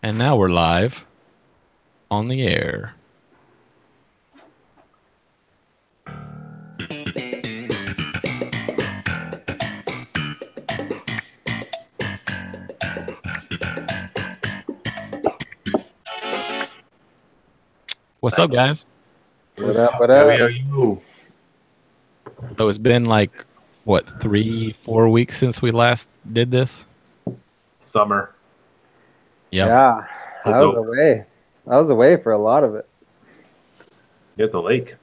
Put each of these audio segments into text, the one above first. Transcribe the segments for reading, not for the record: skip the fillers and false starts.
And now we're live on the air. What's up, guys? What up? What How up? are you? So it's been like, what, 3-4 weeks since we last did this? Summer. Yep. Yeah, I Let's was go. away. I was away for a lot of it. You at the lake.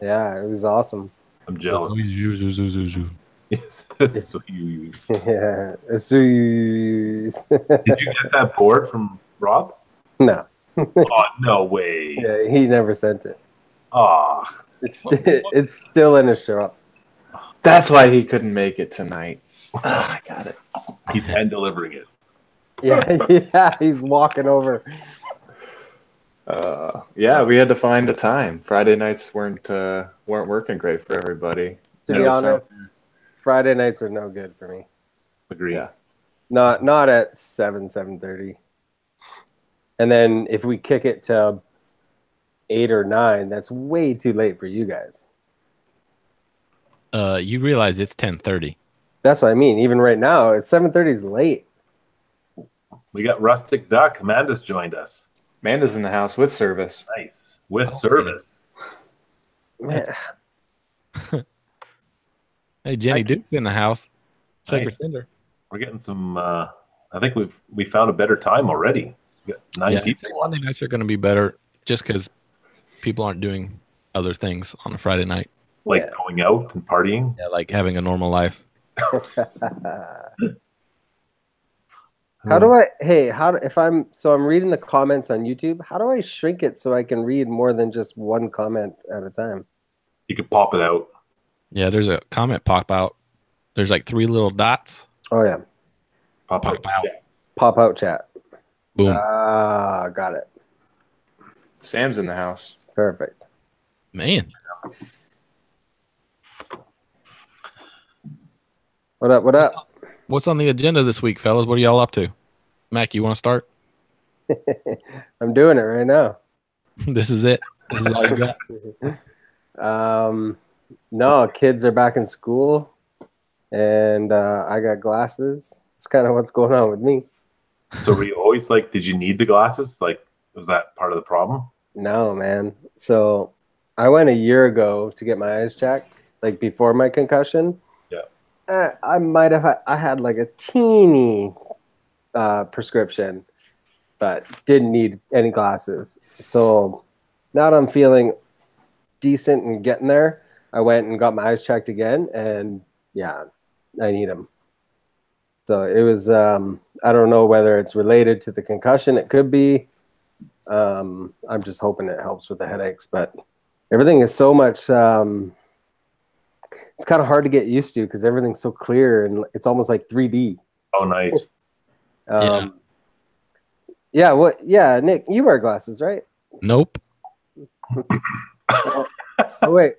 Yeah, it was awesome. I'm jealous. Yes, that's what you use. Yeah, Zeus. Did you get that board from Rob? No, Oh, no way. yeah, he never sent it. Ah, It's still in his shop. That's why he couldn't make it tonight. I got it. he's hand delivering it. Yeah, yeah, he's walking over. Yeah, we had to find a time. Friday nights weren't working great for everybody. To Yeah, be so- honest, Friday nights are no good for me. Agree. Yeah. Not at 7:30. And then if we kick it to 8 or 9, that's way too late for you guys. You realize it's 10:30. That's what I mean. Even right now, it's 7:30 is late. We got Rustic Duck. Amanda's joined us. Amanda's in the house with service. Nice. With Okay. service. Man, Hey, Jenny Duke's in the house. Sacred Nice. Cinder. We're getting some I think we found a better time already. We got 9 Yeah, I think people. Monday nights are going to be better just because people aren't doing other things on a Friday night. Like yeah. going out and partying. Yeah, like having a normal life. How do I? Hey, if I'm reading the comments on YouTube, how do I shrink it so I can read more than just one comment at a time? You could pop it out. Yeah, there's a comment pop out. There's like 3 little dots. Oh yeah, Pop Pop out. out. Yeah. pop out chat. Boom. Ah, got it. Sam's in the house. Perfect. Man. What up? What up? What's on the agenda this week, fellas? What are y'all up to? Mac, you want to start? I'm doing it right now. This is it. This is all you got. No, kids are back in school, and I got glasses. It's kind of what's going on with me. So were you always like, did you need the glasses? Like, was that part of the problem? No, man. So I went a year ago to get my eyes checked, like before my concussion. Yeah. I had like a teeny prescription, but didn't need any glasses. So now that I'm feeling decent and getting there, I went and got my eyes checked again, and yeah, I need them. So it was, I don't know whether it's related to the concussion. It could be. I'm just hoping it helps with the headaches, but everything is so much, it's kind of hard to get used to because everything's so clear and it's almost like 3D. Oh, nice. Yeah, Nick, you wear glasses, right? Nope. Oh, wait.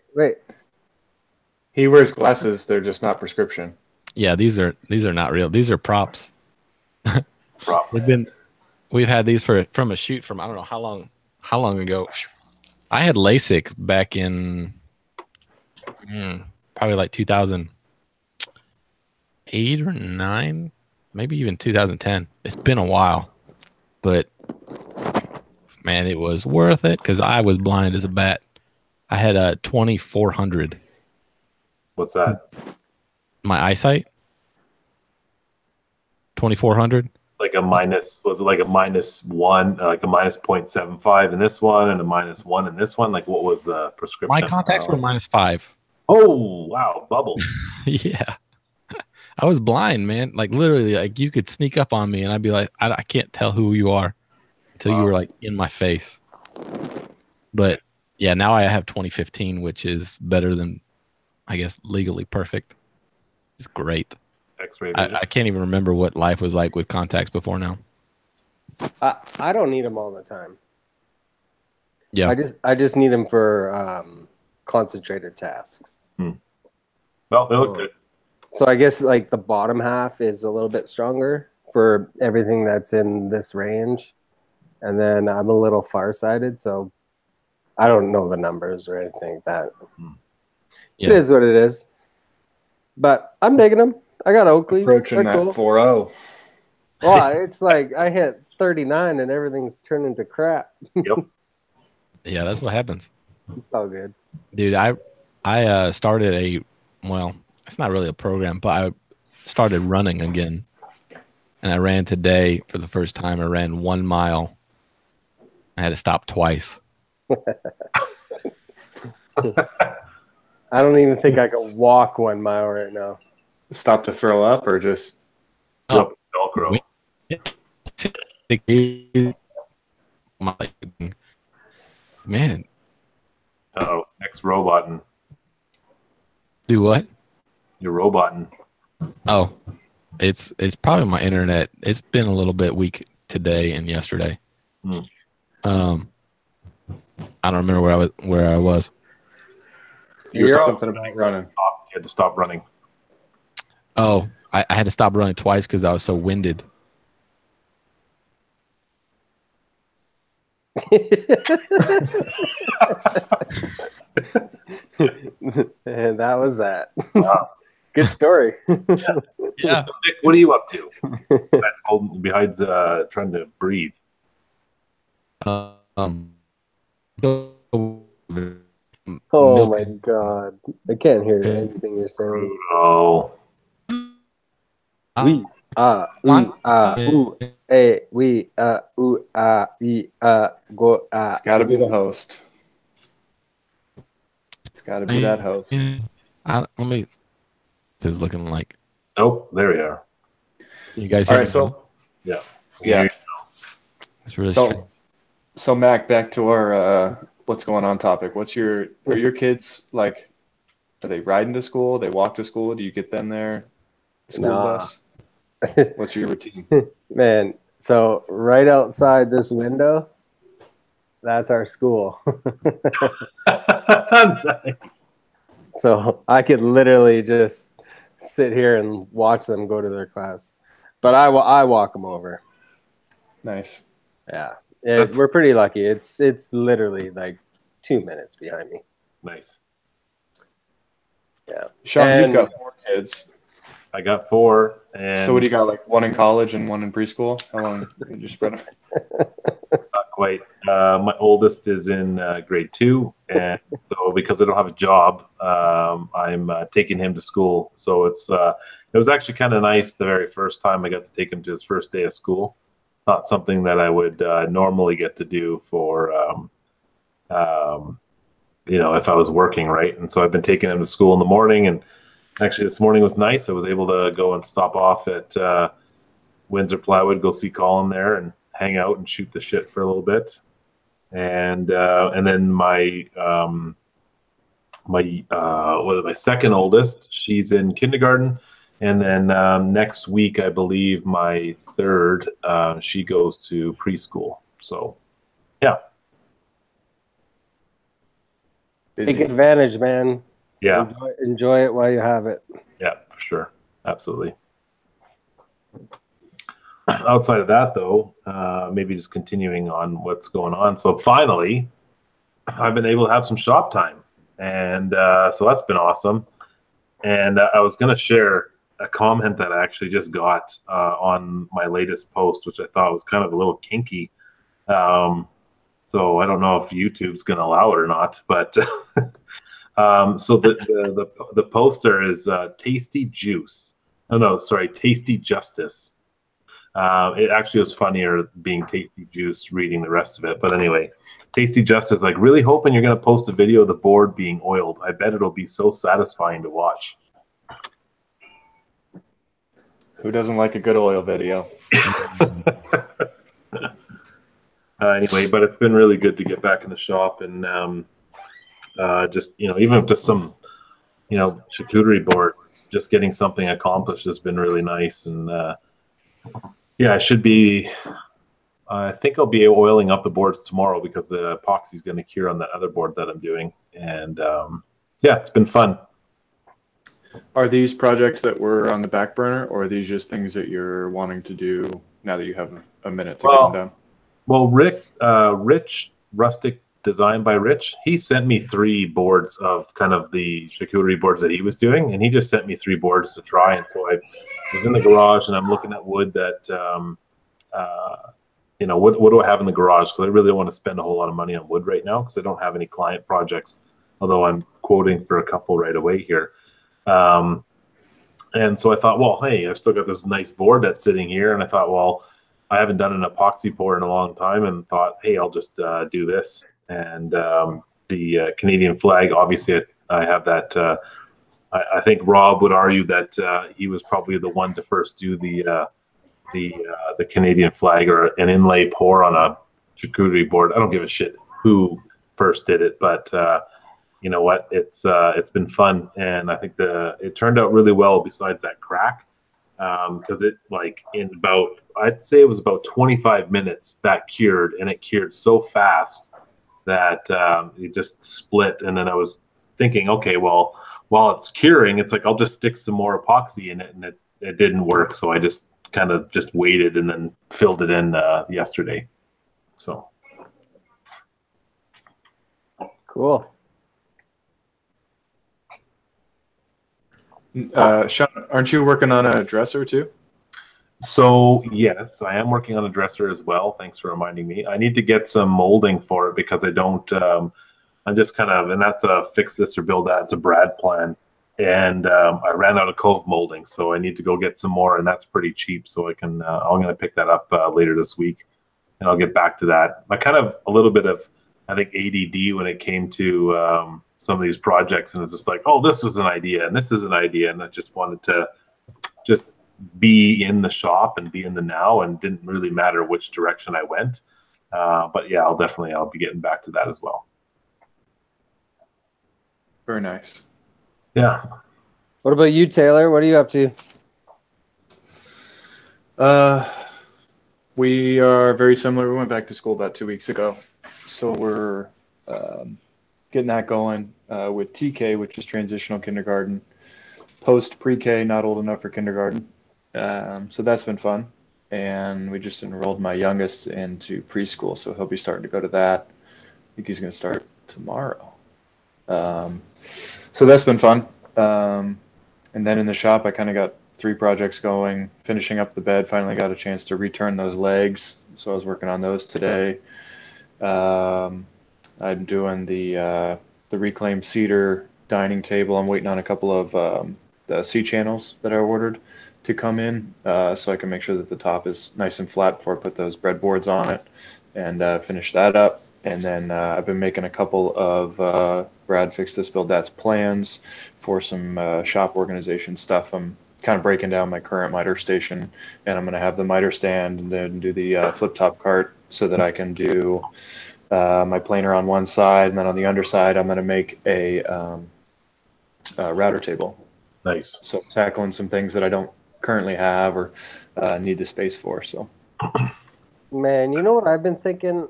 He wears glasses. They're just not prescription. Yeah, these are not real. These are props. Problem. We've had these from a shoot from I don't know how long ago. I had LASIK back in probably like 2008 or 9, maybe even 2010. It's been a while, but man, it was worth it because I was blind as a bat. I had a 2400. What's that? My eyesight. 2400. Like a minus, was it like a -1, like a minus 0.75 in this one and a -1 in this one? Like what was the prescription? My contacts were -5. Oh, wow. Bubbles. Yeah. I was blind, man. Like literally, like you could sneak up on me and I'd be like, I can't tell who you are until you were like in my face. But yeah, now I have 2015, which is better than, I guess, legally perfect. It's great. X-ray vision. I can't even remember what life was like with contacts before now. I don't need them all the time. Yeah. I just need them for concentrated tasks. Well, they look good. So I guess like the bottom half is a little bit stronger for everything that's in this range. And then I'm a little farsighted, so I don't know the numbers or anything like that. Yeah. It is what it is. But I'm digging them. I got Oakleys. Approaching They're that cool. 4-0. Well, it's like I hit 39 and everything's turned into crap. Yep. Yeah, that's what happens. It's all good. Dude, I started well, it's not really a program, but I started running again. And I ran today for the first time. I ran 1 mile. I had to stop twice. I don't even think I can walk 1 mile right now. Stop to throw up or just Drop Velcro. Man, Oh, next roboting. do what? You're roboting. Oh, it's probably my internet. It's been a little bit weak today and yesterday. Hmm. I don't remember where I was. You You're were all- something about running. You had to stop running. Oh, I had to stop running twice because I was so winded. And that was that. Wow. Good story. Yeah. Nick, what are you up to? Besides trying to breathe. Oh my god. I can't hear anything you're saying. Oh. We ooh we ooh go It's got to be the host. It's got to be that host. Let me. This is looking like. Oh, there we are. You guys All hear right, me? so Yeah. It's really strange. So Mac, back to our what's going on topic. Are your kids like? Are they riding to school? They walk to school? Do you get them there? School Nah. bus? What's your routine? Man, so right outside this window, that's our school. Nice. So I could literally just sit here and watch them go to their class. But I walk them over. Nice. Yeah. We're pretty lucky. It's literally like 2 minutes behind me. Nice. Yeah. Sean, you've And- got 4 kids. I got 4. And So what do you got? Like 1 in college and 1 in preschool? How long did you spread them? Not quite. My oldest is in grade 2, and so because I don't have a job, I'm taking him to school. So it was actually kind of nice the very first time I got to take him to his first day of school. Not something that I would normally get to do for, if I was working, right? And so I've been taking him to school in the morning, and actually this morning was nice. I was able to go and stop off at Windsor Plywood, go see Colin there, and hang out and shoot the shit for a little bit. And then my second oldest, she's in kindergarten, and then next week I believe my third, she goes to preschool. So yeah. Take advantage, man. Yeah. Enjoy it while you have it. Yeah, for sure. Absolutely. Outside of that, though, maybe just continuing on what's going on. So finally, I've been able to have some shop time. And so that's been awesome. And I was going to share a comment that I actually just got on my latest post, which I thought was kind of a little kinky. So I don't know if YouTube's going to allow it or not, but so the poster is Tasty Juice. Oh no, sorry, Tasty Justice. It actually was funnier being Tasty Juice reading the rest of it, but anyway, Tasty Justice, like really hoping you're going to post a video of the board being oiled. I bet it'll be so satisfying to watch. Who doesn't like a good oil video? Anyway, but it's been really good to get back in the shop and just, even if just some, charcuterie boards, just getting something accomplished has been really nice. And yeah, I think I'll be oiling up the boards tomorrow because the epoxy is going to cure on that other board that I'm doing. And yeah, it's been fun. Are these projects that were on the back burner, or are these just things that you're wanting to do now that you have a minute to get them done? Well, Rich Rustic Design by Rich, he sent me 3 boards of kind of the charcuterie boards that he was doing, and he just sent me 3 boards to try. And so I was in the garage and I'm looking at wood that, what do I have in the garage? Because I really don't want to spend a whole lot of money on wood right now because I don't have any client projects, although I'm quoting for a couple right away here. And so I thought, well, hey, I've still got this nice board that's sitting here. And I thought, well, I haven't done an epoxy pour in a long time, and thought, hey, I'll just do this. And the Canadian flag, obviously, I have that. I think Rob would argue that he was probably the one to first do the Canadian flag or an inlay pour on a charcuterie board. I don't give a shit who first did it, but you know what? It's been fun, and I think it turned out really well. Besides that crack. Because I'd say it was about 25 minutes that cured, and it cured so fast that it just split. And then I was thinking, okay, well, while it's curing, it's like I'll just stick some more epoxy in it, and it didn't work. So I just kind of just waited and then filled it in yesterday. So Cool. Sean, aren't you working on a dresser too? So yes, I am working on a dresser as well. Thanks for reminding me. I need to get some molding for it because I don't. I'm just kind of, and that's a fix this or build that. It's a Brad plan, and I ran out of Cove molding, so I need to go get some more, and that's pretty cheap. So I can. I'm going to pick that up later this week, and I'll get back to that. I kind of a little bit of, I think, ADD when it came to some of these projects, and it's just like, oh, this is an idea, and this is an idea, and I just wanted to just be in the shop and be in the now, and didn't really matter which direction I went. But yeah, I'll be getting back to that as well. Very nice. Yeah. What about you, Taylor? What are you up to? We are very similar. We went back to school about 2 weeks ago, so we're getting that going with TK, which is transitional kindergarten, post pre-K, not old enough for kindergarten. So that's been fun, and we just enrolled my youngest into preschool, so he'll be starting to go to that. I think he's going to start tomorrow. So that's been fun. And then in the shop, I kind of got 3 projects going, finishing up the bed. Finally got a chance to return those legs, so I was working on those today. I'm doing the reclaimed cedar dining table. I'm waiting on a couple of the C channels that I ordered to come in, so I can make sure that the top is nice and flat before I put those breadboards on it, and finish that up. And then I've been making a couple of Brad Fix This Build That's plans for some shop organization stuff. I'm kind of breaking down my current miter station, and I'm going to have the miter stand and then do the flip top cart so that I can do my planer on one side, and then on the underside I'm going to make a router table. Nice. So tackling some things that I don't currently have or need the space for. So, Man, you know what I've been thinking?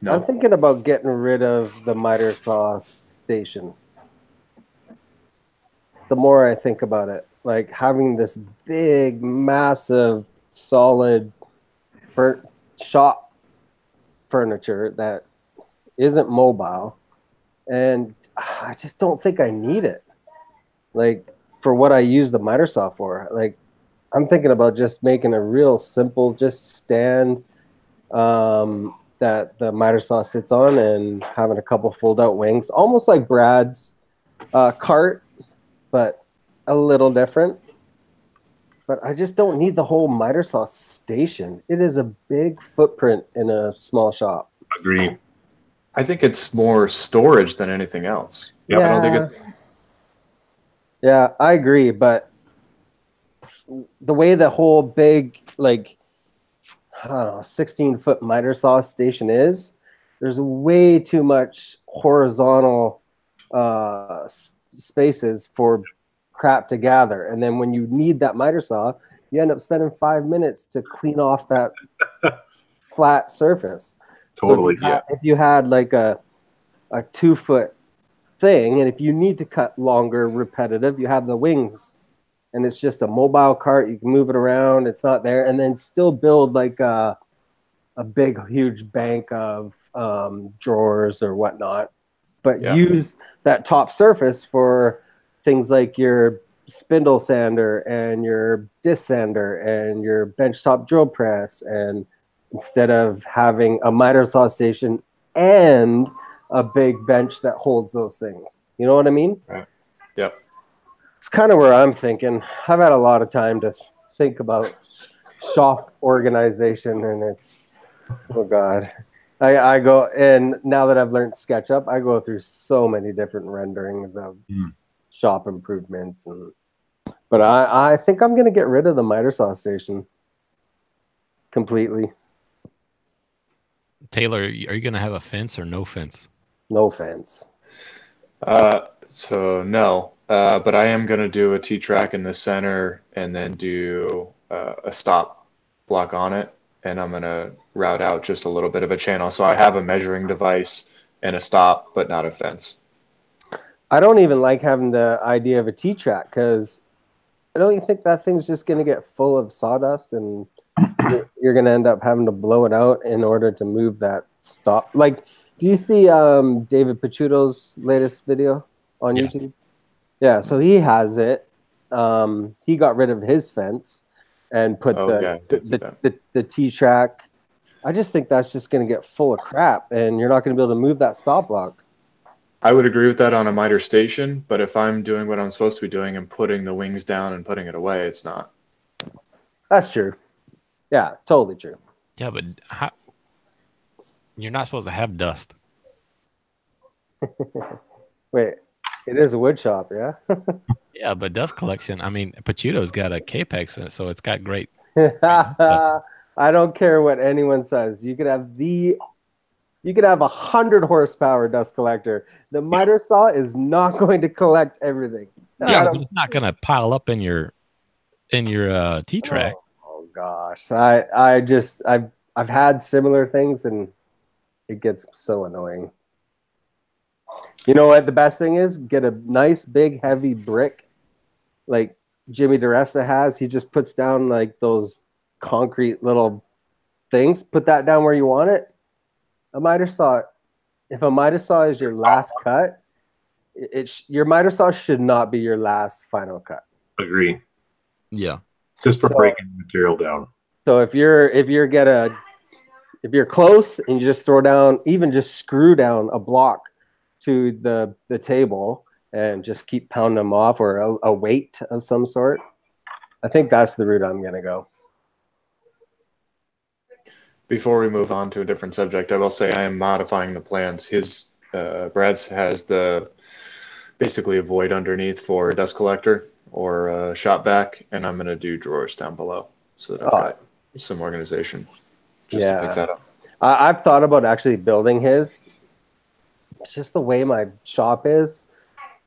no. I'm thinking about getting rid of the miter saw station. The more I think about it, like having this big, massive, solid shop furniture that isn't mobile, and I just don't think I need it. Like, for what I use the miter saw for. Like, I'm thinking about just making a real simple, just stand that the miter saw sits on, and having a couple fold-out wings, almost like Brad's cart, but a little different. But I just don't need the whole miter saw station. It is a big footprint in a small shop. Agree. I think it's more storage than anything else. Yeah. I don't think it's... Yeah, I agree, but the way the whole big, like, I don't know, 16-foot miter saw station is, there's way too much horizontal spaces for crap to gather. And then when you need that miter saw, you end up spending 5 minutes to clean off that flat surface. Totally. So if you had like a 2-foot thing. And if you need to cut longer, repetitive, you have the wings, and it's just a mobile cart. You can move it around. It's not there, and then still build like a big, huge bank of drawers or whatnot. But use that top surface for things like your spindle sander and your disc sander and your benchtop drill press, and instead of having a miter saw station and a big bench that holds those things. You know what I mean? Right. Yep. It's kind of where I'm thinking. I've had a lot of time to think about shop organization, and it's, oh God. I go, and now that I've learned SketchUp, I go through so many different renderings of shop improvements. But I think I'm going to get rid of the miter saw station completely. Taylor, are you going to have a fence or no fence? No fence. So no, but I am going to do a T-track in the center and then do a stop block on it. And I'm going to route out just a little bit of a channel. So I have a measuring device and a stop, but not a fence. I don't even like having the idea of a T-track, because I don't think that thing's just going to get full of sawdust, and you're going to end up having to blow it out in order to move that stop. Like, do you see David Picciuto's latest video on YouTube? Yeah, so he has it. He got rid of his fence and put the T-track. I just think that's just going to get full of crap, and you're not going to be able to move that stop block. I would agree with that on a miter station, but if I'm doing what I'm supposed to be doing and putting the wings down and putting it away, it's not. That's true. Yeah, totally true. Yeah, but you're not supposed to have dust. Wait, it is a wood shop, yeah? Yeah, but dust collection. I mean, Pacito's got a Capex, so it's got great. I don't care what anyone says. You could have 100 horsepower dust collector. The miter saw is not going to collect everything. Yeah, but it's not going to pile up in your T-track. Oh gosh, I've had similar things, and it gets so annoying. You know what the best thing is? Get a nice big heavy brick like Jimmy DeResta has. He just puts down like those concrete little things. Put that down where you want it. A miter saw, if a miter saw is your last cut, your miter saw should not be your last final cut. Agree. Yeah. It's just for breaking material down. So if you're close and you just throw down, even just screw down a block to the table and just keep pounding them off, or a weight of some sort, I think that's the route I'm going to go. Before we move on to a different subject, I will say I am modifying the plans. Brad's has basically a void underneath for a dust collector or a shop vac, and I'm going to do drawers down below so that I've got some organization. Just to pick that up. I've thought about actually building his. It's just the way my shop is.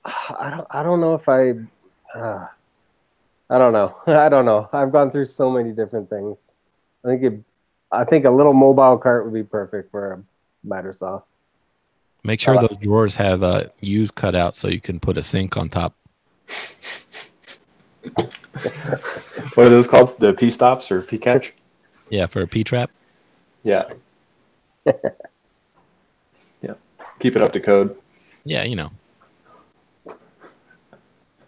I don't know if I don't know. I don't know. I've gone through so many different things. I think a little mobile cart would be perfect for a miter saw. Make sure those drawers have U's cut out so you can put a sink on top. What are those called? The P-stops or P-catch? Yeah, for a P-trap. Yeah. Yeah. Keep it up to code. Yeah, you know.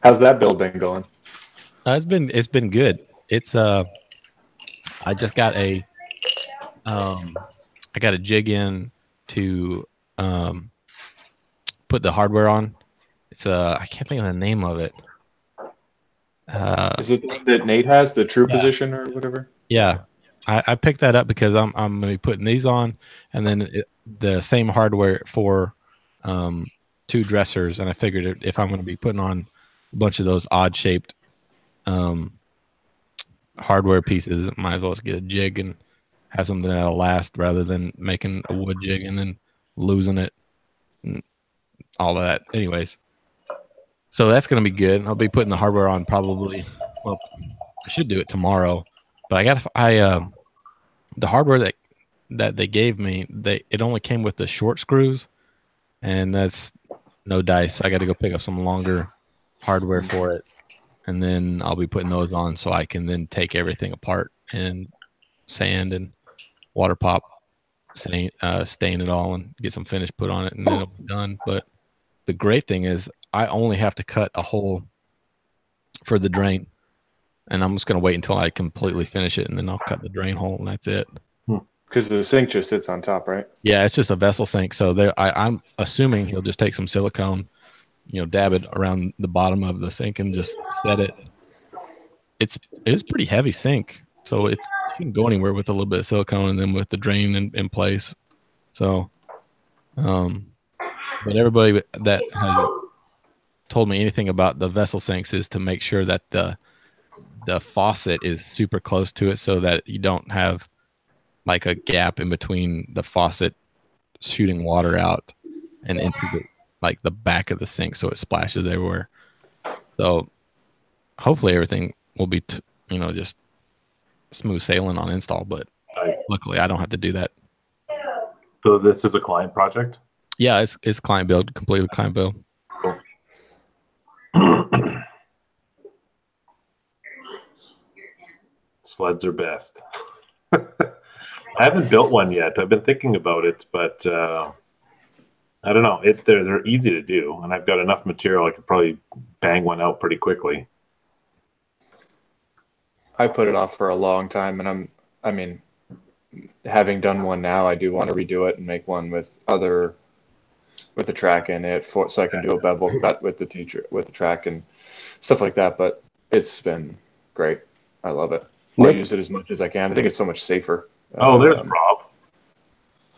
How's that build been going? It's been good. It's I just got a jig in to put the hardware on. It's I can't think of the name of it. Is it the one that Nate has, the true position or whatever? Yeah, I picked that up because I'm going to be putting these on, and then the same hardware for 2 dressers. And I figured if I'm going to be putting on a bunch of those odd shaped hardware pieces, might as well get a jig and have something that'll last rather than making a wood jig and then losing it and all of that. Anyways, so that's going to be good. I'll be putting the hardware on probably. Well, I should do it tomorrow, but the hardware that they gave me, it only came with the short screws, and that's no dice. I got to go pick up some longer hardware for it, and then I'll be putting those on so I can then take everything apart and sand and water pop, stain it all, and get some finish put on it, and then it'll be done. But the great thing is, I only have to cut a hole for the drain, and I'm just gonna wait until I completely finish it, and then I'll cut the drain hole, and that's it. Because the sink just sits on top, right? Yeah, it's just a vessel sink. So there, I'm assuming he'll just take some silicone, dab it around the bottom of the sink and just set it. It's pretty heavy sink, so you can go anywhere with a little bit of silicone and then with the drain in place. So, but everybody that has told me anything about the vessel sinks is to make sure that the faucet is super close to it so that you don't have like a gap in between the faucet shooting water out and into the back of the sink so it splashes everywhere. So hopefully everything will be just smooth sailing on install, but Nice. luckily I don't have to do that. So this is a client project? Yeah, it's client build, completely client build. Cool. Sleds are best. I haven't built one yet. I've been thinking about it, but I don't know. They're easy to do, and I've got enough material I could probably bang one out pretty quickly. I put it off for a long time, and I mean, having done one now, I do want to redo it and make one with a track in it so I can do a bevel cut with the track and stuff like that. But it's been great. I love it. I'll use it as much as I can. I think it's so much safer. Oh, there's Rob.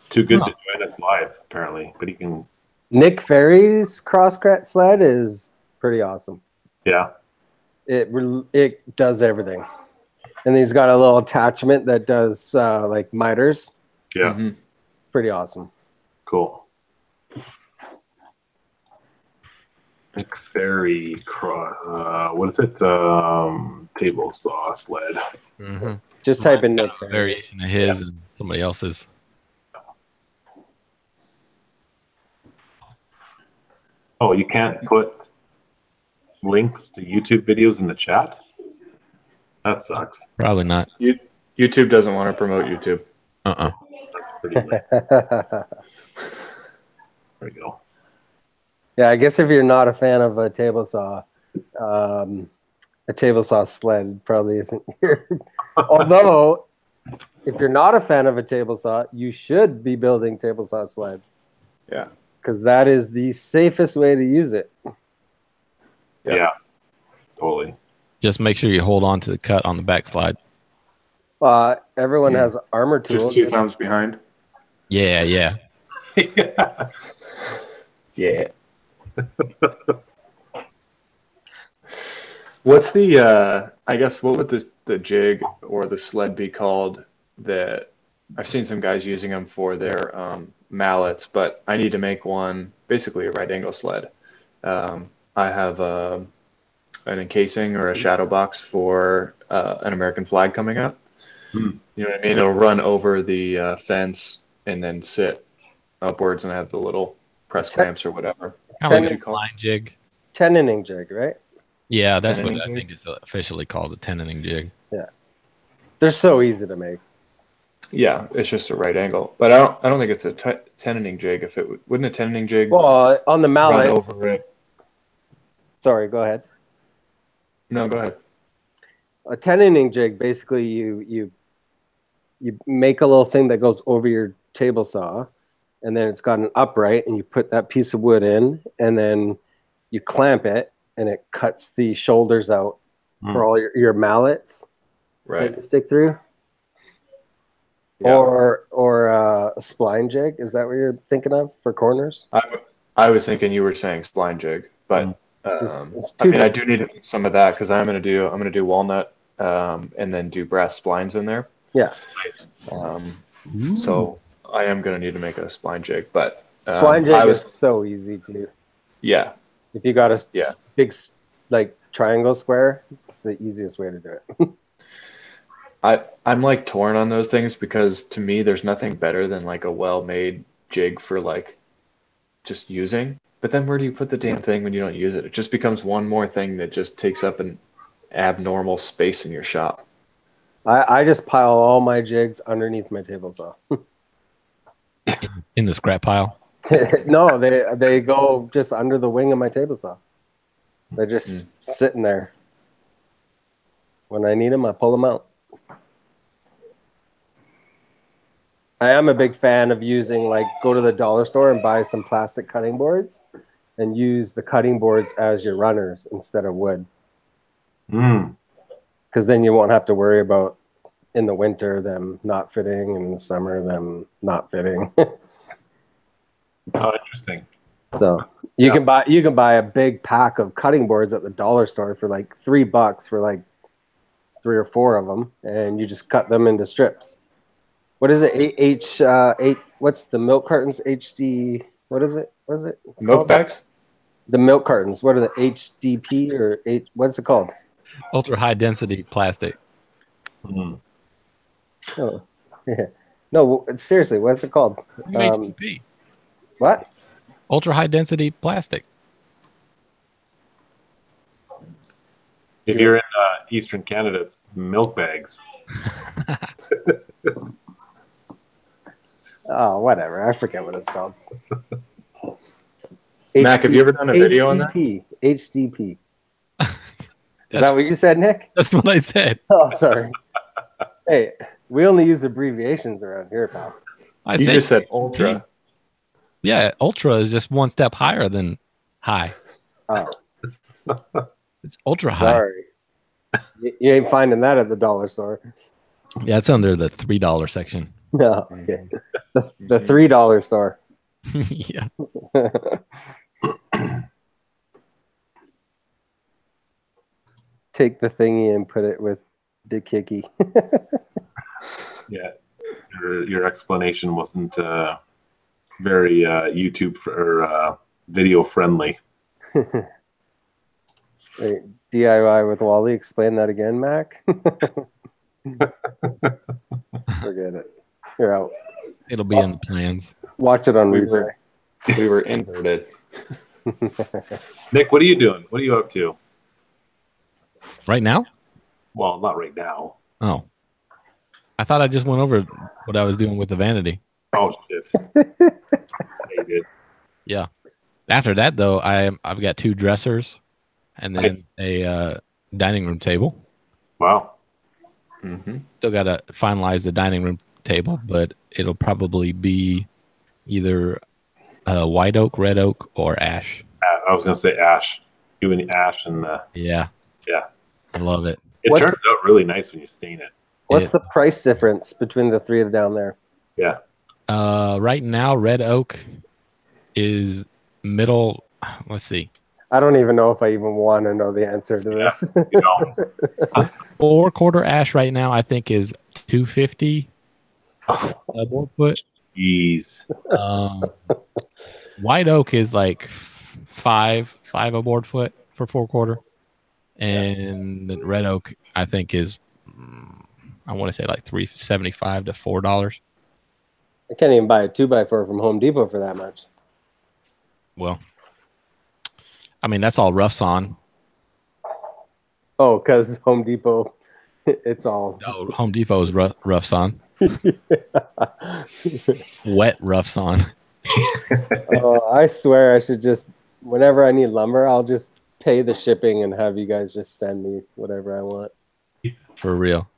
Too good to join us live, apparently. But he can. Nick Ferry's crosscut sled is pretty awesome. Yeah. It does everything, and he's got a little attachment that does like miters. Yeah. Mm-hmm. Pretty awesome. Cool. Nick Ferry, what is it? Table saw sled. Mm-hmm. Just type in Nick Ferry. Variation of his and somebody else's. Oh, you can't put links to YouTube videos in the chat? That sucks. Probably not. YouTube doesn't want to promote YouTube. Uh-uh. That's pretty lame. There we go. Yeah, I guess if you're not a fan of a table saw sled probably isn't here. Although, if you're not a fan of a table saw, you should be building table saw sleds. Yeah. Because that is the safest way to use it. Yeah, totally. Just make sure you hold on to the cut on the backslide. Everyone has armor tools. Just 2 thumbs behind. Yeah. Yeah. Yeah. What's I guess what would the jig or the sled be called that I've seen some guys using them for their mallets, but I need to make one, basically a right angle sled. I have an encasing or a shadow box for an American flag coming up. You know what I mean? It'll run over the fence and then sit upwards and have the little press clamps or whatever. Kind of like a line jig. Tenoning jig, right? Yeah, that's what Tenoning I jig? think is officially called, a tenoning jig. Yeah. They're so easy to make. Yeah, it's just a right angle, but I don't think it's a tenoning jig. If it wouldn't a tenoning jig Well, on the run mallets. over it? Sorry, go ahead. No, go ahead. A tenoning jig, basically, you make a little thing that goes over your table saw, and then it's got an upright, and you put that piece of wood in, and then you clamp it, and it cuts the shoulders out for all your mallets Right. to stick through. Yeah. Or a spline jig. Is that what you're thinking of for corners? I was thinking you were saying spline jig, but It's I mean I do need some of that because I'm gonna do walnut and then do brass splines in there. Yeah. So I am gonna need to make a spline jig, but Spline jig is so easy to do. Yeah. If you got a Yeah. big like triangle square, it's the easiest way to do it. I'm like torn on those things because to me there's nothing better than like a well-made jig for like just using. But then where do you put the damn thing when you don't use it? It just becomes one more thing that just takes up an abnormal space in your shop. I just pile all my jigs underneath my table saw. In the scrap pile. No, they go just under the wing of my table saw. They're just sitting there. When I need them, I pull them out. I am a big fan of using, like, go to the dollar store and buy some plastic cutting boards and use the cutting boards as your runners instead of wood. Because then you won't have to worry about in the winter them not fitting and in the summer them not fitting. Oh, interesting. So you can buy a big pack of cutting boards at the dollar store for like $3 for like 3 or 4 of them, and you just cut them into strips. What is it? Eight. What's the milk cartons? HD. What is it? What is it? Milk bags? The milk cartons. What are the HDP or H? What's it called? Ultra high density plastic. Mm. Oh, yeah. No, seriously, what's it called? UHDP. What? Ultra high density plastic. If you're in Eastern Canada, it's milk bags. Oh, whatever. I forget what it's called. Mac, have you ever done a video on that? HDP. Is that what you said, Nick? That's what I said. Oh, sorry. Hey, we only use abbreviations around here, pal. You just said ultra. Yeah, ultra is just one step higher than high. Oh, It's ultra high. sorry. You ain't finding that at the dollar store. Yeah, it's under the $3 section. No, okay. The $3 store. Yeah. Take the thingy and put it with the kicky. Yeah, your explanation wasn't very YouTube or video friendly. Wait, DIY with Wally. Explain that again, Mac. Forget it. You're out. It'll be in the plans. Watch it on We replay. We were inverted. Nick, what are you doing? What are you up to? Right now? Well, not right now. Oh. I thought I just went over what I was doing with the vanity. Oh shit! Yeah, you did. Yeah. After that, though, I've got 2 dressers and then Nice. a dining room table. Wow. Still got to finalize the dining room table, but it'll probably be either white oak, red oak, or ash. I was gonna say ash. You and ash and Yeah. yeah. I love it. It What's- turns out really nice when you stain it. What's the price difference between the 3 down there? Yeah. Right now, red oak is middle. Let's see. I don't even know if I even want to know the answer to Yeah. this. You know. 4-quarter ash right now, I think, is $250 a board foot. Jeez. White oak is like five a board foot for 4-quarter, and the red oak I think is I want to say like $3.75 to $4. I can't even buy a 2x4 from Home Depot for that much. Well, I mean that's all rough sawn. Oh, because Home Depot, it's all Oh, Home Depot is rough sawn, wet rough sawn. Oh, I swear I should just, whenever I need lumber, I'll just pay the shipping and have you guys just send me whatever I want. For real.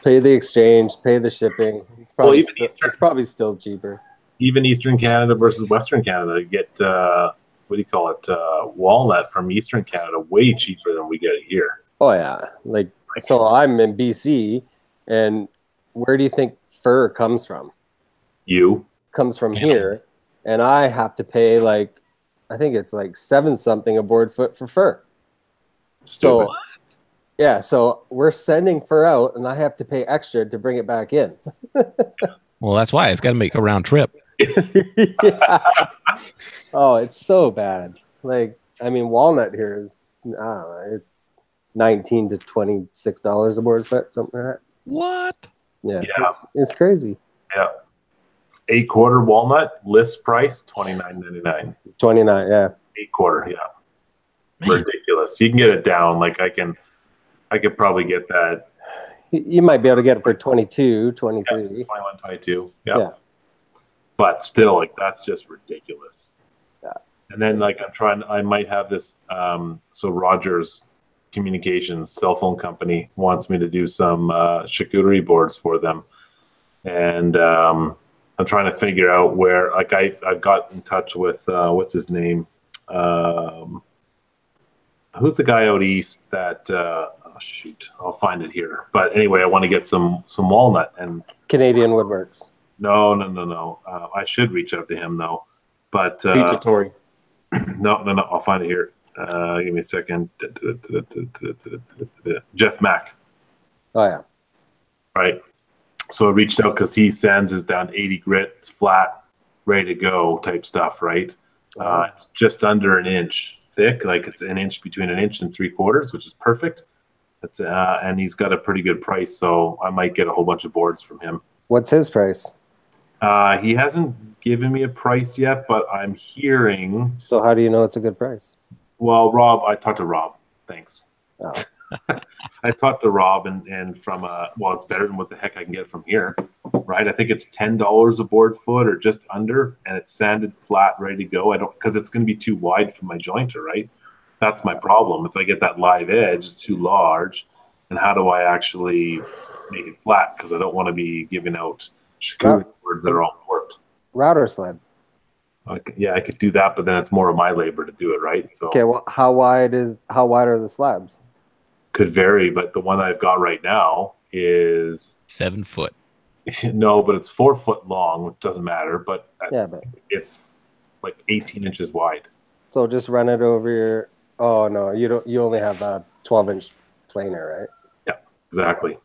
Pay the exchange, pay the shipping. It's probably, even still, Eastern- it's probably still cheaper. Even Eastern Canada versus Western Canada, you get what do you call it? Walnut from Eastern Canada way cheaper than we get it here. Oh, yeah. Like, so I'm in BC, and where do you think fur comes from? You. Comes from Yeah. here, and I have to pay like, I think it's like 7 something a board foot for fur. Stupid. So, yeah, so we're sending fur out, and I have to pay extra to bring it back in. Well, that's why it's got to make a round trip. Yeah. Oh, it's so bad. Like, I mean, walnut here is, I don't know, it's $19 to $26 a board foot, something like that. What? Yeah, Yeah. It's crazy. Yeah. 8/4 walnut list price $29.99. 29, yeah. 8/4, yeah. Man. Ridiculous. You can get it down. Like I could probably get that. You might be able to get it for 22, 23. 21, 22. Yeah. But still, like that's just ridiculous. Yeah. And then like I might have this. So Rogers Communications cell phone company wants me to do some charcuterie boards for them, and I'm trying to figure out where. Like I've got in touch with what's his name. Who's the guy out east that? Oh shoot, I'll find it here. But anyway, I want to get some walnut and Canadian Woodworks. No. I should reach out to him though, but Pizza Tory. no. I'll find it here. Give me a second. Jeff Mack, Oh, yeah. right? So I reached out because he sends his down 80 grit, it's flat, ready to go type stuff, right? It's just under an inch thick, like it's an inch between an inch and 3/4, which is perfect. That's and he's got a pretty good price, so I might get a whole bunch of boards from him. What's his price? He hasn't given me a price yet, but I'm hearing. So how do you know it's a good price? Well, Rob, I talked to Rob. Thanks. Oh. I talked to Rob, and from well, it's better than what the heck I can get from here, right? I think it's $10 a board foot or just under, and it's sanded flat, ready to go. I don't because it's going to be too wide for my jointer, right? That's my problem. If I get that live edge, it's too large, and how do I actually make it flat? Because I don't want to be giving out charcuterie boards that are all warped. Router sled. Yeah, I could do that, but then it's more of my labor to do it, right? So Okay, well, how wide are the slabs? could vary, but the one I've got right now is 7 foot. no, but it's 4 foot long, which doesn't matter. But Yeah, but it's like 18 inches wide. so just run it over your. Oh no, you don't. You only have a 12-inch planer, right? Yeah, exactly.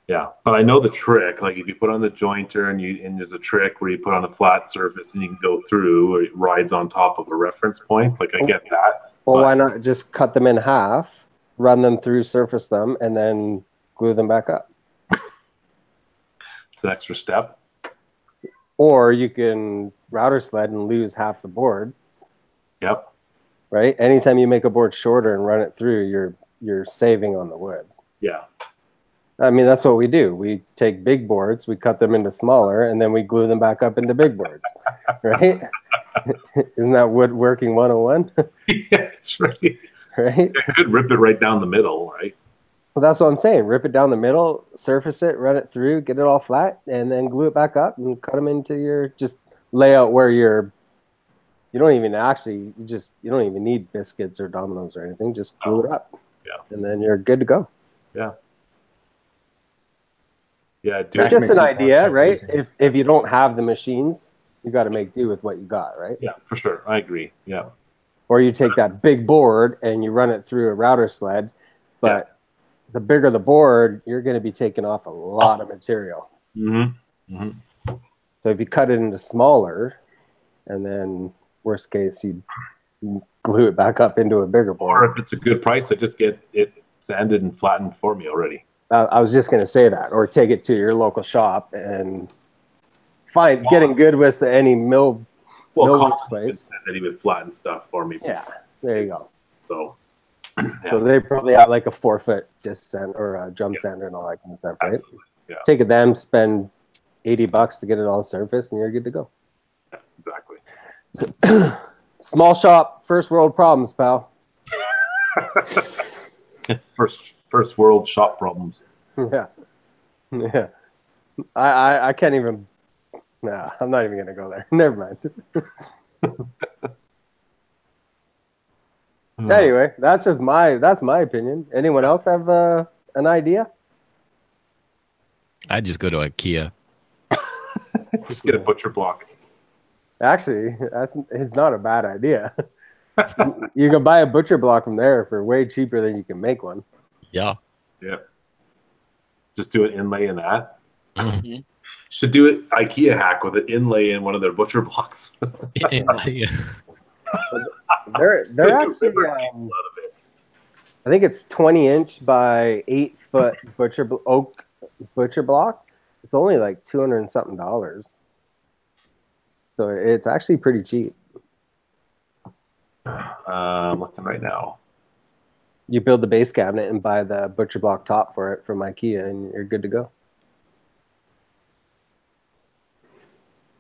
Yeah, but I know the trick. Like if you put on the jointer and there's a trick where you put on a flat surface and you can go through, or it rides on top of a reference point. Like I get that. Well, why not just cut them in half, run them through, surface them, and then glue them back up? It's an extra step. Or you can router sled and lose half the board. Yep. Right. Anytime you make a board shorter and run it through, you're saving on the wood. Yeah. I mean, that's what we do. We take big boards, we cut them into smaller, and then we glue them back up into big boards. Right? Isn't that woodworking 101? Yeah, that's right. Right? I could rip it right down the middle, right? Well, that's what I'm saying. Rip it down the middle, surface it, run it through, get it all flat, and then glue it back up and cut them into your just layout where you don't even need biscuits or dominoes or anything. Just glue it up. Yeah. And then you're good to go. Yeah. Yeah, That It's just makes an it idea, so right? easy. If you don't have the machines, you got to make do with what you got, right? Yeah, for sure. I agree. Yeah. Or you take that big board and you run it through a router sled, but the bigger the board, you're going to be taking off a lot of material. Mm-hmm. Mm-hmm. So if you cut it into smaller, and then worst case, you glue it back up into a bigger Or board. if it's a good price, I just get it sanded and flattened for me already. I was just going to say that. Or take it to your local shop and getting good with any mill works place. That he would flatten stuff for me. Yeah, there you go. So, So they probably have like a 4-foot disc sand or a drum sander and all that kind of stuff, right? absolutely. Yeah, Take it them, spend $80 to get it all surfaced, and you're good to go. yeah, exactly. Small shop, first world problems, pal. First world shop problems. Yeah, yeah. I can't even. Nah, I'm not even gonna go there. Never mind. Anyway, that's my opinion. Anyone else have an idea? I'd just go to IKEA. Just get a butcher block. Actually, it's not a bad idea. You can buy a butcher block from there for way cheaper than you can make one. Yeah. Yeah. Just do an inlay in that. Mhm. Should do it IKEA hack with an inlay in one of their butcher blocks. Yeah. They're actually. Out of it. I think it's 20-inch by 8-foot oak butcher block. It's only like $200 and something. So it's actually pretty cheap. I'm looking right now. You build the base cabinet and buy the butcher block top for it from IKEA, and you're good to go.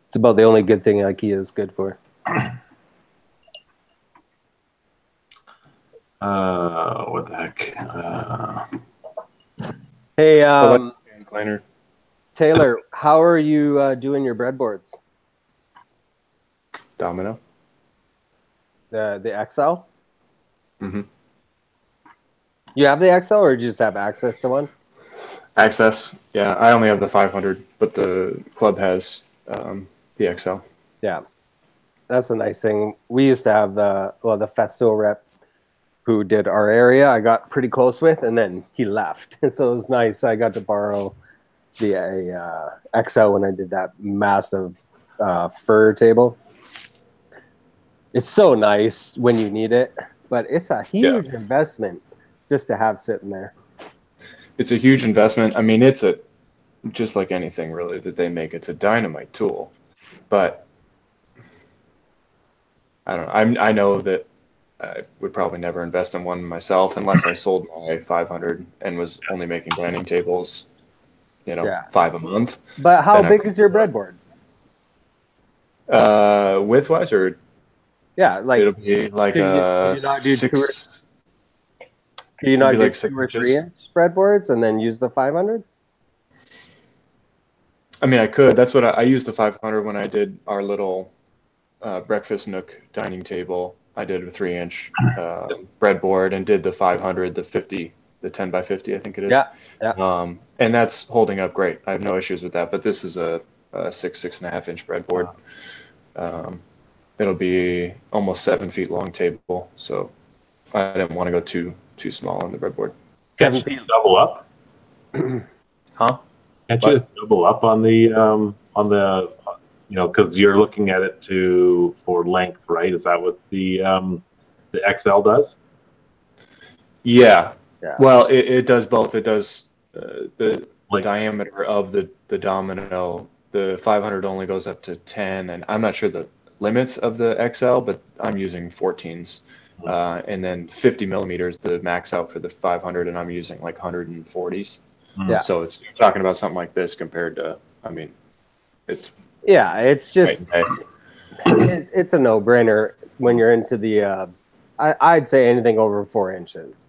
It's about the only good thing IKEA is good for. What the heck? Hey, Cleaner. Taylor, how are you doing your breadboards? Domino. The XL? Mm-hmm. You have the XL, or you just have access to one? Access. Yeah, I only have the 500, but the club has the XL. Yeah, that's the nice thing. We used to have the Festo rep who did our area. I got pretty close with, and then he left. So it was nice. I got to borrow the XL when I did that massive fur table. It's so nice when you need it, but it's a huge investment just to have sitting there. It's a huge investment. I mean, it's just like anything really that they make. It's a dynamite tool, but I don't know. I know that I would probably never invest in one myself unless I sold my 500 and was only making dining tables, 5 a month. But how big is your breadboard? Width-wise, or like it'll be like could you not do six. Could you not do like 2 or 6 3 inch breadboards and then use the 500? I mean, I could. That's what I used the 500 when I did our little breakfast nook dining table. I did a 3-inch breadboard and did the 500, the 50, the 10 by 50, I think it is. Yeah. And that's holding up great. I have no issues with that. But this is a 6.5-inch breadboard. Wow. It'll be almost 7 feet long table, so I didn't want to go too small on the breadboard. 7 feet. Double up? Huh? Can't you just double up on the because you're looking at it for length, right? Is that what the XL does? Yeah. Well, it does both. It does the diameter of the domino. The 500 only goes up to 10, and I'm not sure the limits of the XL, but I'm using 14s. And then 50 millimeters, the max out for the 500, and I'm using like 140s. Yeah. So it's talking about something like this compared to, I mean, it's just it's a no-brainer when you're into the I'd say anything over 4 inches.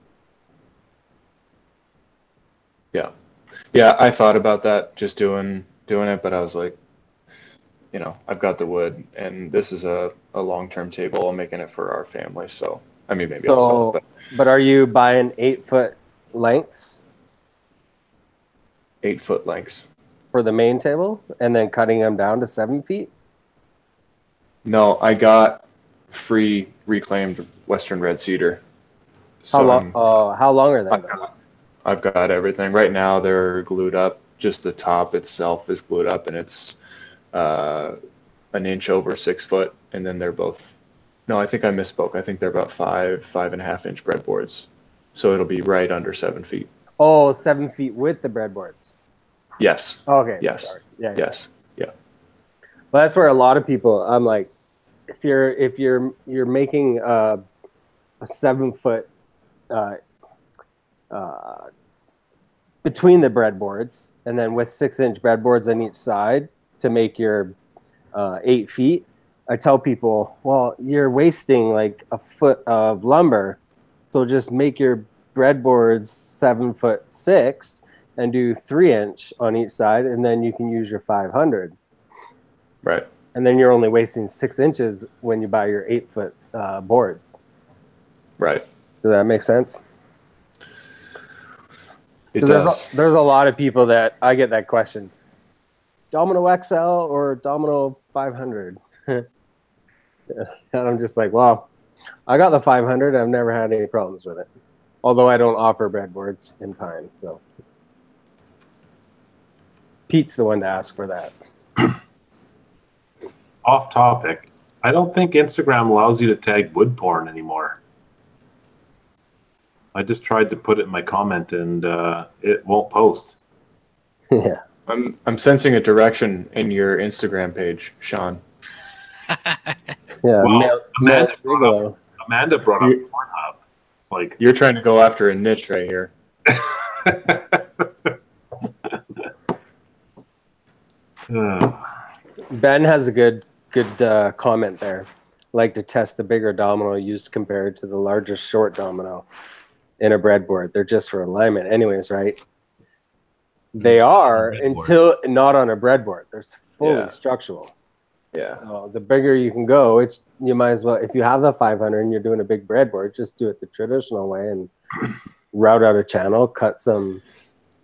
Yeah, I thought about that, just doing it, but I was like, I've got the wood, and this is a long-term table. I'm making it for our family, so I mean, maybe I'll sell it. But are you buying 8-foot lengths? 8-foot lengths for the main table, and then cutting them down to 7 feet? No, I got free reclaimed Western red cedar. So how long are they? I've got everything. Right now they're glued up. Just the top itself is glued up, and it's an inch over 6 foot. And then they're both. No, I think I misspoke. I think they're about 5.5-inch breadboards. So it'll be right under 7 feet. Oh, 7 feet with the breadboards. Yes. Okay. Yes. Sorry. Yeah. Yes. Yeah. Well, that's where a lot of people. I'm like, if you're making a 7 foot between the breadboards, and then with 6-inch breadboards on each side to make your 8 feet, I tell people, well, you're wasting like a foot of lumber, so just make your breadboards 7'6" and do 3-inch on each side, and then you can use your 500. Right. And then you're only wasting 6 inches when you buy your 8-foot boards. Right. Does that make sense? It does. There's a lot of people that I get that question. Domino XL or Domino 500? And I'm just like, well, I got the 500. I've never had any problems with it. Although I don't offer breadboards in pine, so Pete's the one to ask for that. Off topic. I don't think Instagram allows you to tag wood porn anymore. I just tried to put it in my comment and it won't post. Yeah. I'm sensing a direction in your Instagram page, Sean. Yeah, Well, Amanda Bigelow. brought up Pornhub. Like, You're trying to go after a niche right here. Ben has a good comment there. Like to test the bigger domino used compared to the largest short domino in a breadboard. They're just for alignment, anyways, right? They are until not on a breadboard. They're fully structural. Yeah. The bigger you can go, you might as well, if you have the 500 and you're doing a big breadboard, just do it the traditional way and route out a channel, cut some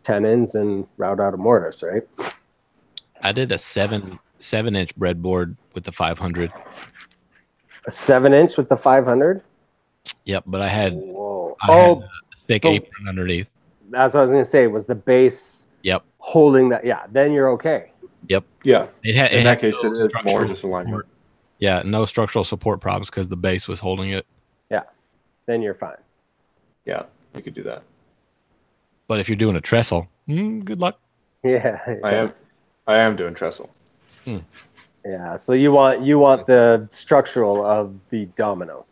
tenons, and route out a mortise, right? I did a 7-inch breadboard with the 500. A 7-inch with the 500. Yep, but I had Whoa. had a thick apron underneath. That's what I was gonna say. Was the base? Yep. Holding that? Yeah. Then you're okay. Yep. Yeah. It had, in that case, no it's more just alignment. support. Yeah, no structural support problems because the base was holding it. Yeah. Then you're fine. Yeah, you could do that. But if you're doing a trestle, good luck. Yeah. I am doing trestle. Yeah. So you want the structural of the domino.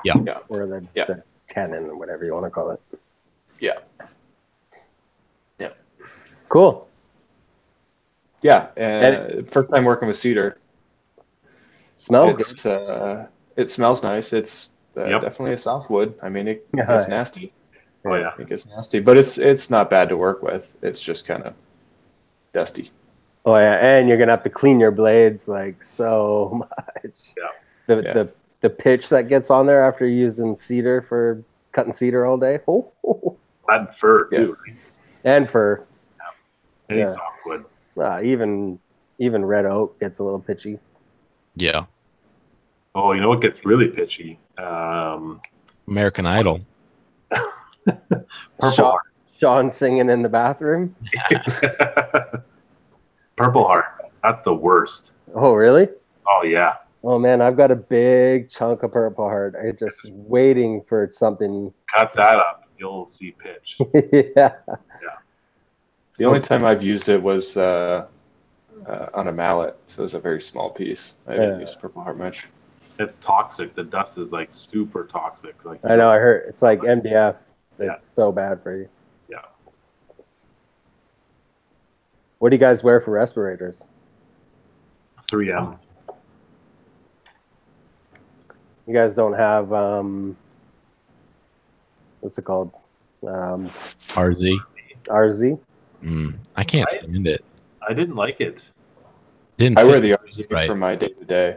Yeah. Or the tenon or whatever you want to call it. Yeah. Yeah. Cool. Yeah. First time working with cedar. Smells good. It smells nice. It's definitely a softwood. I mean, it gets nasty. Oh yeah, it gets nasty, but it's not bad to work with. It's just kind of dusty. Oh yeah, and you're gonna have to clean your blades like so much. Yeah. The pitch that gets on there after using cedar for cutting cedar all day. And fir too. Right? And fir. Any softwood. Even red oak gets a little pitchy. Yeah. Oh, you know what gets really pitchy? American Idol. Purple Sean singing in the bathroom. Purple Heart. That's the worst. Oh, really? Oh, yeah. Oh, man, I've got a big chunk of Purple Heart. I'm just waiting for something. Cut that up. You'll see pitch. Yeah. The only time I've used it was on a mallet, so it was a very small piece. I didn't use Purple Heart much. It's toxic. The dust is like super toxic. Like I know. I heard it's like MDF. It's so bad for you. Yeah. What do you guys wear for respirators? 3M. You guys don't have what's it called? RZ. RZ. I can't stand it. I didn't like it. I wear the RZ for my day to day.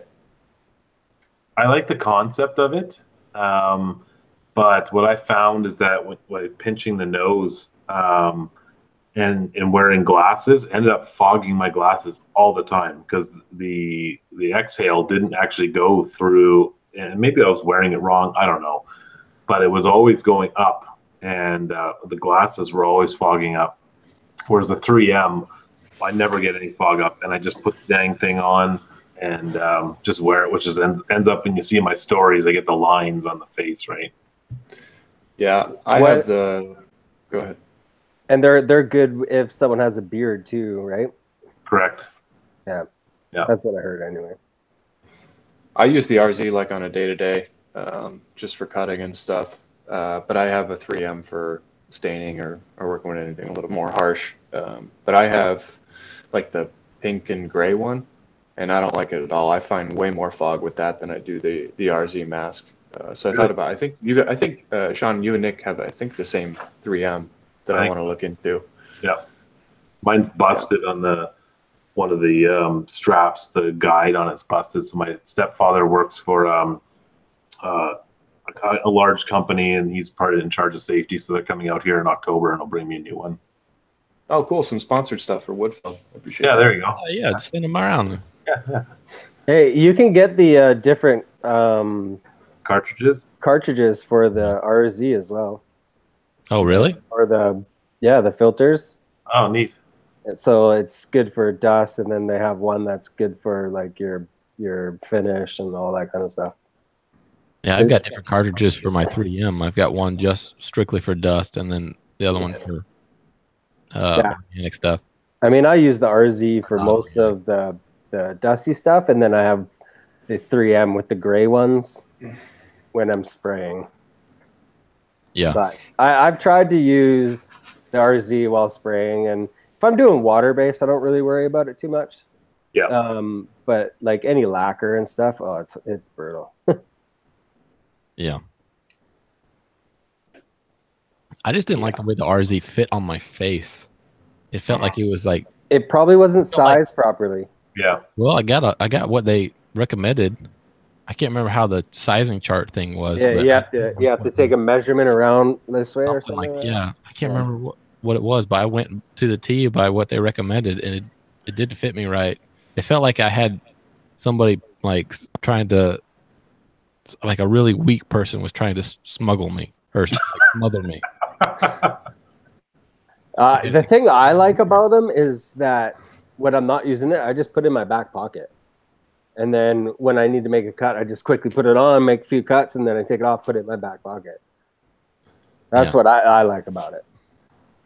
I like the concept of it, but what I found is that when pinching the nose and wearing glasses ended up fogging my glasses all the time because the exhale didn't actually go through. And maybe I was wearing it wrong. I don't know, but it was always going up, and the glasses were always fogging up. Whereas the 3M, I never get any fog up, and I just put the dang thing on and just wear it, which ends up when you see my stories, I get the lines on the face, right? Yeah, I have the. Go ahead. And they're good if someone has a beard too, right? Correct. Yeah. Yeah. That's what I heard anyway. I use the RZ like on a day-to-day, just for cutting and stuff. But I have a 3M for staining or working with anything a little more harsh. But I have like the pink and gray one, and I don't like it at all. I find way more fog with that than I do the RZ mask. So I thought about. I think Sean, you and Nick have the same 3M that I want to look into. Yeah, mine's busted on one of the straps. The guide on it's busted. So my stepfather works for a large company, and he's in charge of safety. So they're coming out here in October, and he'll bring me a new one. Oh, cool! Some sponsored stuff for Woodfeld. I appreciate. Yeah, there you go. Yeah, just send them around. Yeah. Hey, you can get the different cartridges for the RZ as well. Oh, really? Or the filters. Oh, neat. So it's good for dust, and then they have one that's good for like your finish and all that kind of stuff. Yeah, I've got different cartridges for my 3M. I've got one just strictly for dust, and then the other one for organic stuff. I mean, I use the RZ for most of the dusty stuff, and then I have the 3M with the gray ones when I'm spraying. Yeah. But I've tried to use the RZ while spraying, and if I'm doing water-based, I don't really worry about it too much. Yeah. But like any lacquer and stuff, oh, it's brutal. Yeah. I just didn't like the way the RZ fit on my face. It felt like it was like, It probably wasn't felt like- sized properly. Yeah. well, I got what they recommended. I can't remember how the sizing chart thing was. Yeah, but you have to take a measurement around this way or something like that. yeah. I can't remember what it was, but I went to the T by what they recommended, and it didn't fit me right. It felt like I had somebody like trying to, like a really weak person was trying to smuggle me or like, smother me. The thing I like about them is that when I'm not using it, I just put it in my back pocket. And then when I need to make a cut, I just quickly put it on, make a few cuts, and then I take it off, put it in my back pocket. That's what I like about it.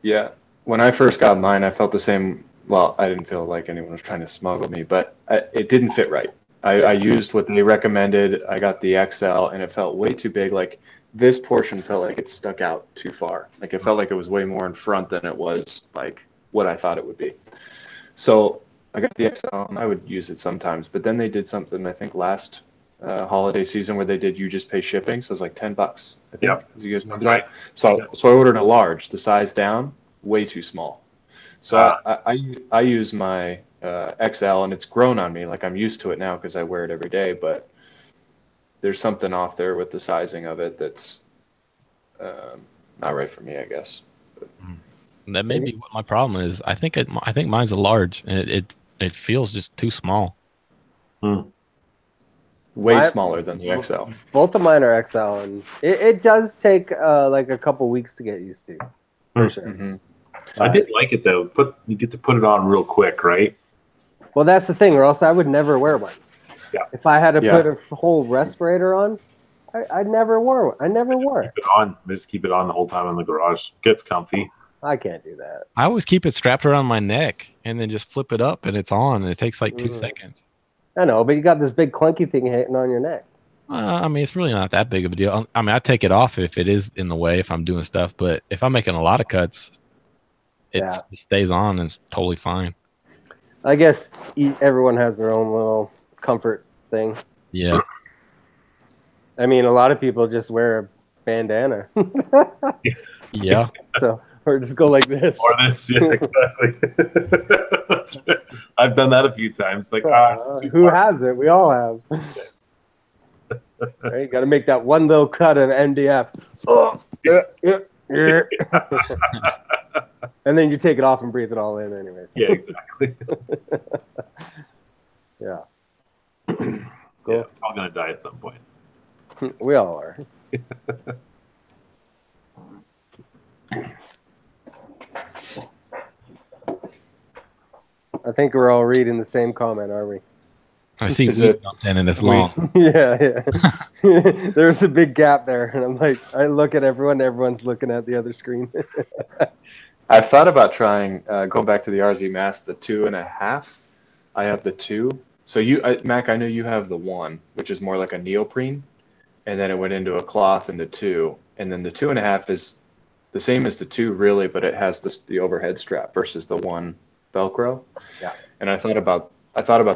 Yeah. When I first got mine, I felt the same. Well, I didn't feel like anyone was trying to smuggle me, but it didn't fit right. I used what they recommended. I got the XL, and it felt way too big. Like this portion felt like it stuck out too far. Like it felt like it was way more in front than it was like what I thought it would be. So I got the XL, and I would use it sometimes. But then they did something, I think, last holiday season where they did you just pay shipping. So it was like $10, I think. Yep. You guys remember Right. that? So I ordered a large, the size down, way too small. So I use my XL, and it's grown on me. Like I'm used to it now because I wear it every day. But there's something off there with the sizing of it that's not right for me, I guess. That may be what my problem is. I think mine's a large, and it feels just too small. Way smaller than the XL. Both of mine are XL, and it does take like a couple weeks to get used to, for sure. Mm-hmm. I did like it though. You get to put it on real quick, right? Well, that's the thing, or else I would never wear one. Yeah. If I had to put a whole respirator on, I never wore one. I never wore it. Keep it on. Just keep it on the whole time in the garage. Gets comfy. I can't do that. I always keep it strapped around my neck and then just flip it up, and it's on, and it takes like 2 seconds. I know, but you got this big clunky thing hitting on your neck. I mean, it's really not that big of a deal. I mean, I take it off if it is in the way, if I'm doing stuff, but if I'm making a lot of cuts, it stays on and it's totally fine. I guess everyone has their own little comfort thing. Yeah. I mean, a lot of people just wear a bandana. Yeah. So, or just go like this. Or this, yeah, exactly. That's right. I've done that a few times. Like, who hasn't? We all have. Right? You got to make that one little cut of MDF. Oh, and then you take it off and breathe it all in, anyways. Yeah, exactly. Yeah. Cool. Yeah, I'm gonna die at some point. We all are. I think we're all reading the same comment, are we? I see it and it's long. Yeah. There's a big gap there, and I'm like, I look at everyone. Everyone's looking at the other screen. I've thought about trying going back to the RZ Mass, the 2.5. I have the 2. So Mac, I know you have the 1, which is more like a neoprene, and then it went into a cloth in the 2, and then the 2.5 is the same as the 2, really, but it has the overhead strap versus the 1 Velcro. Yeah. And I thought about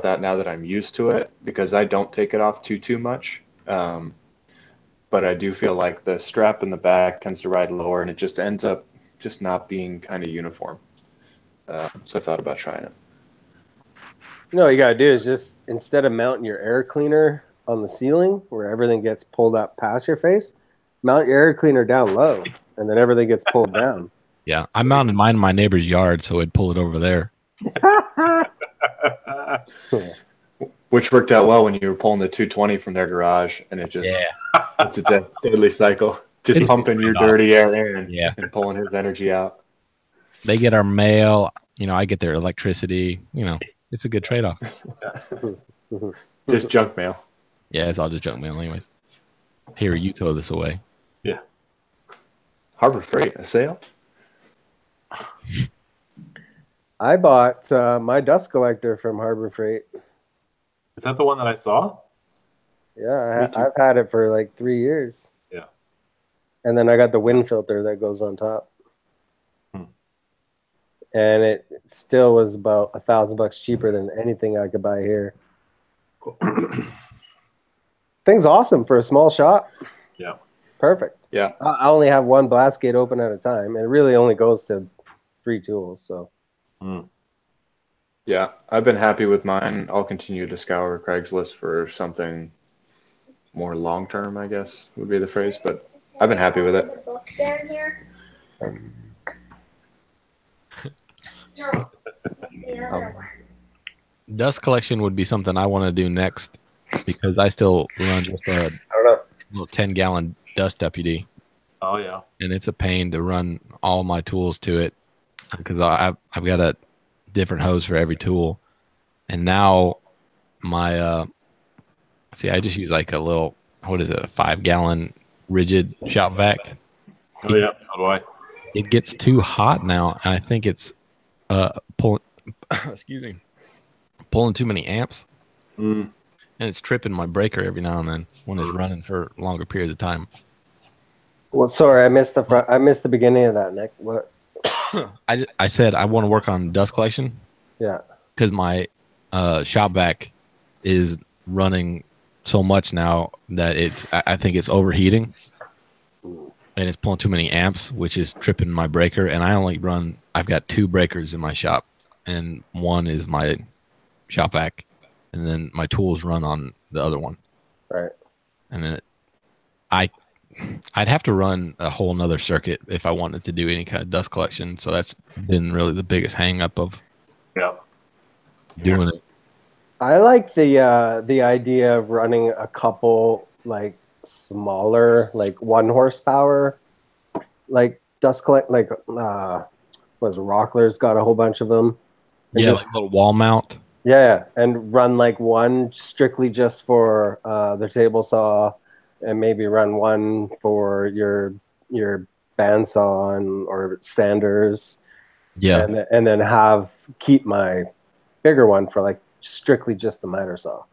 that now that I'm used to it, because I don't take it off too much. But I do feel like the strap in the back tends to ride lower, and it just ends up just not being kind of uniform. So I thought about trying it. No, you gotta do is just, instead of mounting your air cleaner on the ceiling where everything gets pulled up past your face, mount your air cleaner down low, and then everything gets pulled down. Yeah, I mounted mine in my neighbor's yard, so it'd pull it over there. Which worked out well when you were pulling the 220 from their garage, and it's a deadly cycle. Just pumping your dirty air in and pulling his energy out. They get our mail, I get their electricity, it's a good trade-off. Just junk mail. Yeah, it's all just junk mail anyways. Here, you throw this away. Yeah. Harbor Freight, a sale? I bought my dust collector from Harbor Freight. Is that the one that I saw? Yeah, Me too. I've had it for like 3 years. Yeah. And then I got the wind filter that goes on top. Hmm. And it still was about $1,000 cheaper than anything I could buy here. Thing's awesome for a small shop. Yeah. Perfect. Yeah. I only have one blast gate open at a time. It really only goes to 3 tools. So Mm. Yeah, I've been happy with mine. I'll continue to scour Craigslist for something more long term, I guess would be the phrase, but I've been happy with it. Dust collection would be something I want to do next because I still run just a I don't know. little 10-gallon dust deputy, Oh yeah. and it's a pain to run all my tools to it because I've got a different hose for every tool, and now my I just use like a little, what is it, a 5-gallon rigid shop vac. Oh yeah. So do I. It gets too hot now, and I think it's pulling excuse me, pulling too many amps, Mm. and it's tripping my breaker every now and then when it's running for longer periods of time. Well, sorry, I missed the front. I missed the beginning of that, Nick. What? I said I want to work on dust collection Yeah. because my shop vac is running so much now that I think it's overheating and it's pulling too many amps, which is tripping my breaker. And I've got 2 breakers in my shop, and one is my shop vac, and then my tools run on the other one. Right. And then I'd have to run a whole nother circuit if I wanted to do any kind of dust collection. So that's been really the biggest hang up of Yeah. doing it. I like the idea of running a couple like smaller, like 1 horsepower, like dust collect, like was Rockler's got a whole bunch of them. And Yeah, just, like a little wall mount. yeah, and run like one strictly just for the table saw, and maybe run one for your bandsaw or sanders, Yeah. and then keep my bigger one for like strictly just the miter saw.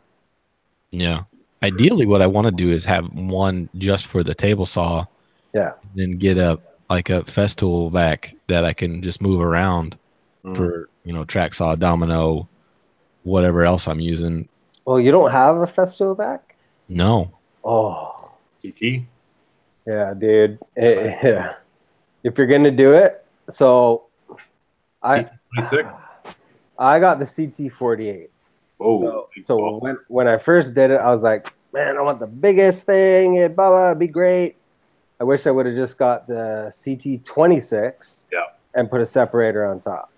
Yeah. Ideally, what I want to do is have one just for the table saw, Yeah. then get a Festool vac that I can just move around Mm. for, track saw, domino, whatever else I'm using. Well, you don't have a Festo vac? No. Oh, CT. yeah, dude. Yeah. If you're gonna do it, so CT26. I got the CT48. Oh. So when I first did it, I was like, man, I want the biggest thing. It blah blah, it'd be great. I wish I would have just got the CT26. Yeah. And put a separator on top.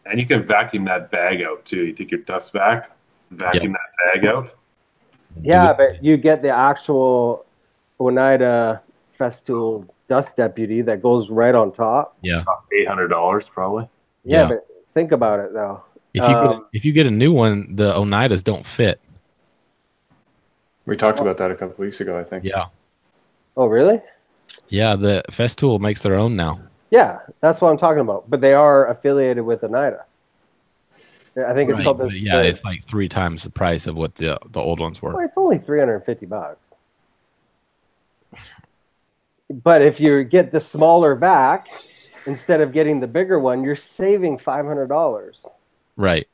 And you can vacuum that bag out too. You take your dust vac, vacuum that bag out. Yeah, but you get the actual Oneida Festool dust deputy that goes right on top. Yeah. Costs $800 probably. Yeah, but think about it though. If you get a new one, the Oneidas don't fit. We talked about that a couple weeks ago, I think. Yeah. Oh, really? Yeah, the Festool makes their own now. Yeah, that's what I'm talking about. But they are affiliated with Oneida. I think it's called it's like 3 times the price of what the old ones were. Well, it's only $350. But if you get the smaller vac instead of getting the bigger one, you're saving $500. Right.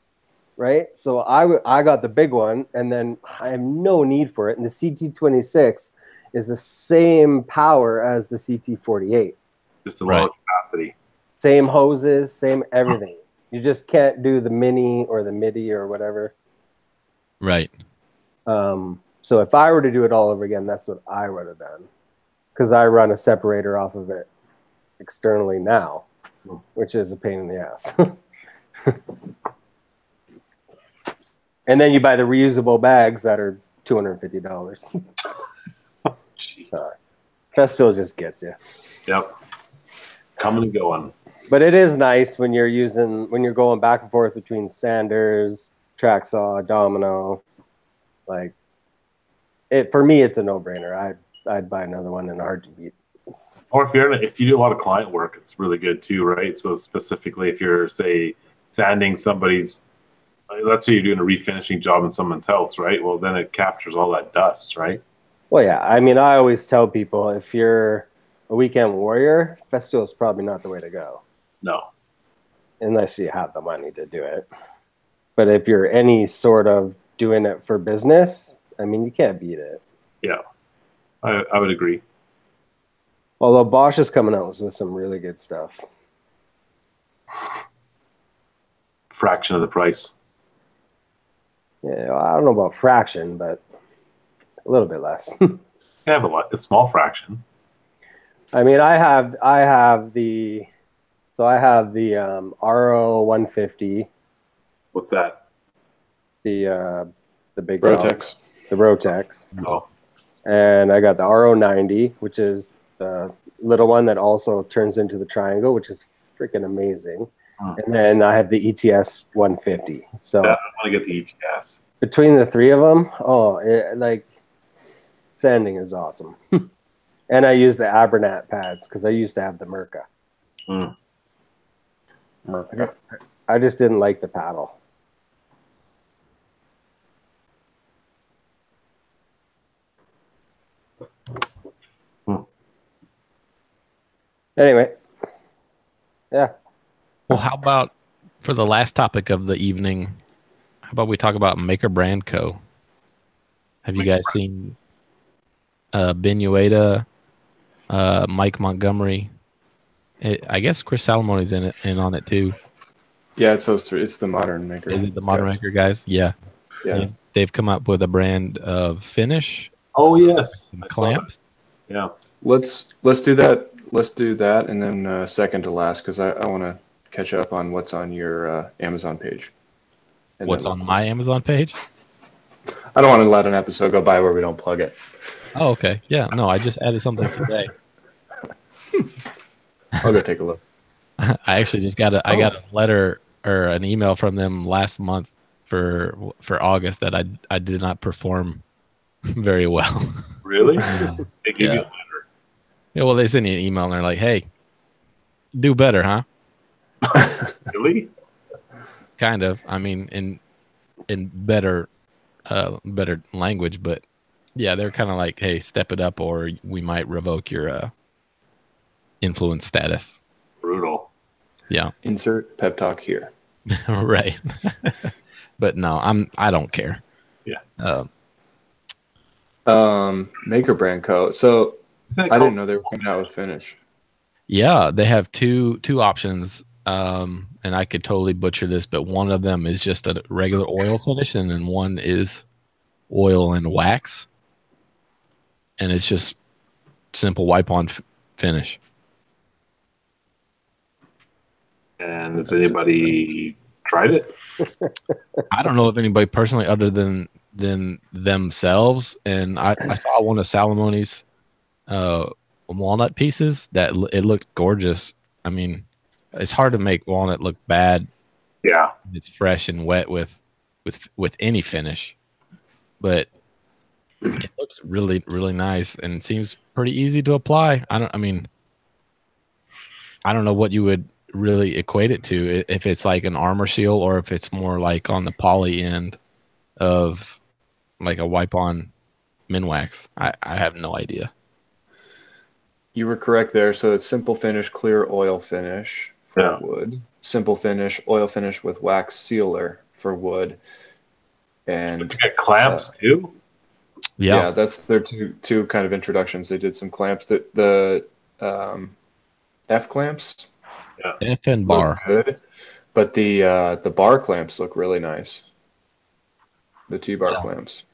Right. So I got the big one, and then I have no need for it. And the CT26 is the same power as the CT48. Just a lower capacity. Same hoses, same everything. You just can't do the mini or the MIDI or whatever. Right. So if I were to do it all over again, that's what I would have done. Because I run a separator off of it externally now, which is a pain in the ass. And then you buy the reusable bags that are $250. Jeez. Festool just gets you. Yep. Coming and going. But it is nice when you're going back and forth between Sanders, track saw, domino. Like for me, it's a no-brainer. I'd buy another one in a heartbeat. Or if you do a lot of client work, it's really good too, right? So specifically, if you're say sanding somebody's let's say you're doing a refinishing job in someone's house, right? Well, then it captures all that dust, right? Well, yeah. I mean, I always tell people if you're a weekend warrior, Festool is probably not the way to go, No. unless you have the money to do it. But if you're any sort of doing it for business, I mean, you can't beat it. Yeah, I would agree. Although Bosch is coming out with some really good stuff. Fraction of the price. Yeah, I don't know about fraction, but a little bit less. You have a small fraction. I mean, I have the RO 150, What's that? the big dog, Rotex. the Rotex, Oh, and I got the RO 90, which is the little one that also turns into the triangle, which is freaking amazing. And then I have the ETS 150. So I want to get the ETS. between the three of them, like sanding is awesome. And I use the Abernat pads because I used to have the Merca. Merca. I just didn't like the paddle. Anyway, yeah. Well, how about for the last topic of the evening? How about we talk about Maker Brand Co? Have you guys seen Ben Ueda, Mike Montgomery? I guess Chris Salomone's in on it too. Yeah, it's those three. It's the Modern Maker. Is it the Modern Maker guys? Yeah. Yeah. They've come up with a brand of finish. Oh yes, And I saw that. clamps. Yeah. Let's do that. Let's do that, and then second to last, because I want to catch up on what's on your Amazon page. And What's then on my Amazon page? I don't want to let an episode go by where we don't plug it. Oh, okay. Yeah, no, I just added something today. I'll go take a look. I actually just got I got a letter or an email from them last month for August that I did not perform very well. Really? They give you a letter. Yeah, well, they sent me an email and they're like, "Hey, do better, huh?" Really? Kind of. I mean, in better language, but yeah, they're kind of like, "Hey, step it up, or we might revoke your influence status." Brutal. Yeah. Insert pep talk here. Right. But no, I don't care. Yeah. Maker Brand Co. So Isn't it I called- didn't know they were coming out with finish. Yeah, they have two options. And I could totally butcher this, but one of them is just a regular oil finish, and then one is oil and wax, and it's just simple wipe-on finish. And has anybody tried it? I don't know if anybody personally, other than themselves, and I saw one of Salomone's walnut pieces that it looked gorgeous. I mean, it's hard to make walnut look bad. Yeah. It's fresh and wet with any finish, but it looks really, really nice and it seems pretty easy to apply. I don't know what you would really equate it to, if it's like an armor seal or if it's more like on the poly end of like a wipe-on Minwax. I have no idea. You were correct there. So it's simple finish, clear oil finish for wood. Simple finish, oil finish with wax sealer for wood. And You got clamps too? yeah, that's their two kind of introductions. They did some clamps. The F clamps F and bar. look good, but the bar clamps look really nice. The T-bar clamps.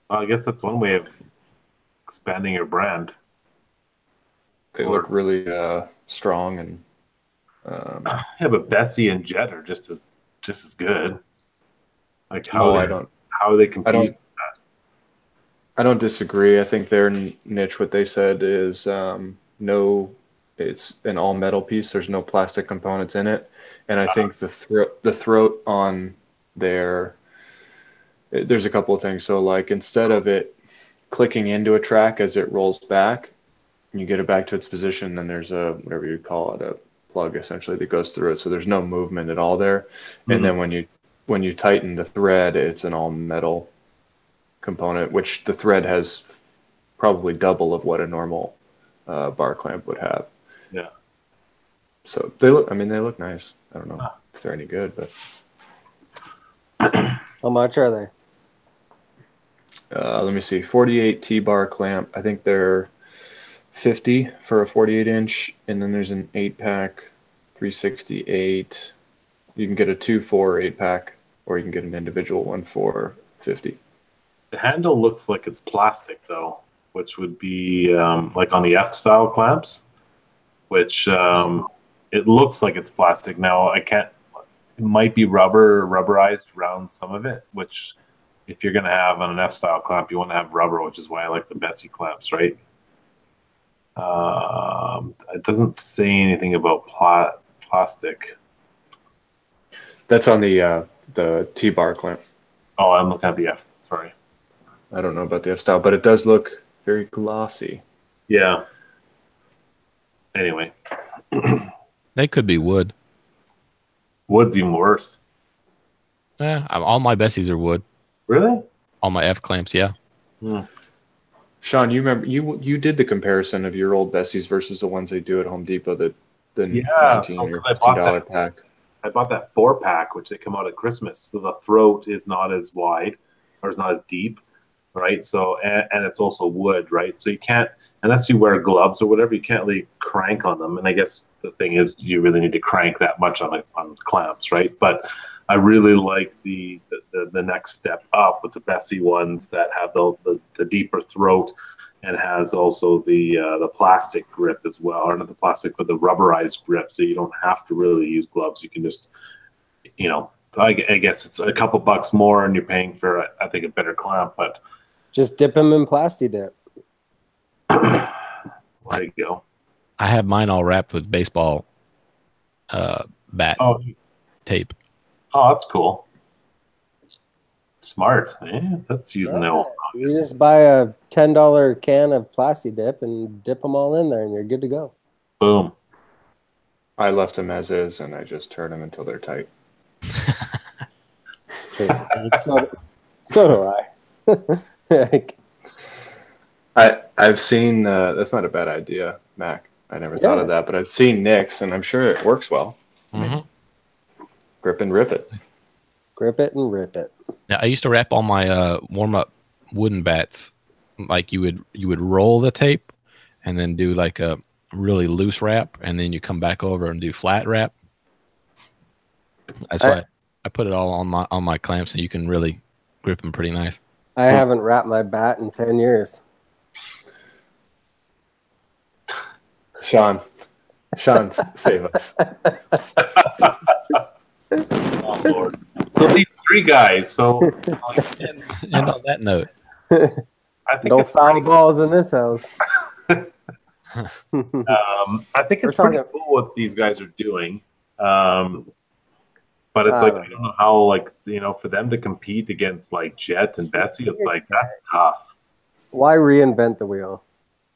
Well, I guess that's one way of expanding your brand. They look really strong and Yeah, but Bessie and Jet are just as good. Like how they compete. I don't disagree. I think their niche, what they said is it's an all metal piece. There's no plastic components in it, and I think the throat on there's a couple of things. So like instead of it clicking into a track as it rolls back, you get it back to its position. Then there's a whatever you call it, a plug essentially that goes through it. So there's no movement at all there. And then when you when you tighten the thread, it's an all metal component, which the thread has probably double of what a normal bar clamp would have. Yeah. So they look nice. I don't know if they're any good, but How much are they? let me see. 48 T-bar clamp. I think they're 50 for a 48-inch, and then there's an 8-pack, 368. You can get a 2-4 8-pack, or you can get an individual one for 50. The handle looks like it's plastic though, which would be like on the F-style clamps, which it looks like it's plastic. Now I can't. It might be rubberized around some of it, which if you're gonna have on an F-style clamp, you want to have rubber, which is why I like the Bessie clamps, right? It doesn't say anything about plastic. That's on the T-bar clamp. Oh, I'm looking at the F. Sorry. I don't know about the F-style, but it does look very glossy. Yeah. Anyway, They could be wood. wood's even worse. All my Bessies are wood. Really? All my F clamps, yeah. Hmm. Sean, you remember you did the comparison of your old Bessies versus the ones they do at Home Depot, the Yeah, $19 so or 'cause I bought $15 that. pack. I bought that 4-pack, which they come out at Christmas. So the throat is not as wide or it's not as deep, right? So, and it's also wood, right? So you can't, unless you wear gloves or whatever, you can't really crank on them. And I guess the thing is, you really need to crank that much on clamps, right? But I really like the next step up with the Bessie ones that have the deeper throat and has also the plastic grip as well, or not the plastic, but the rubberized grip, so you don't have to really use gloves. You can just, I guess it's a couple bucks more, and you're paying for, I think, a better clamp. But Just dip them in Plasti Dip. there you go. I have mine all wrapped with baseball bat Oh, tape. that's cool. Smart. That's using the old. You just buy a $10 can of Plasti Dip and dip them all in there, and you're good to go. Boom. I left them as is, and I just turn them until they're tight. So do I. I've seen that's not a bad idea, Mac. I never thought of that, but I've seen Nick's, and I'm sure it works well. Mm-hmm. Grip and rip it. Grip it and rip it. Now, I used to wrap all my warm-up wooden bats. Like you would roll the tape and then do like a really loose wrap, and then you come back over and do flat wrap. That's why I put it all on my clamps, and you can really grip them pretty nice. I haven't wrapped my bat in 10 years. Sean, save us. Oh, Lord. So these 3 guys. So And on that note, I think No it's foul balls in this house. I think it's pretty cool what these guys are doing. But it's like, I don't know how, like, for them to compete against like Jet and Bessie, it's like, that's tough. Why reinvent the wheel?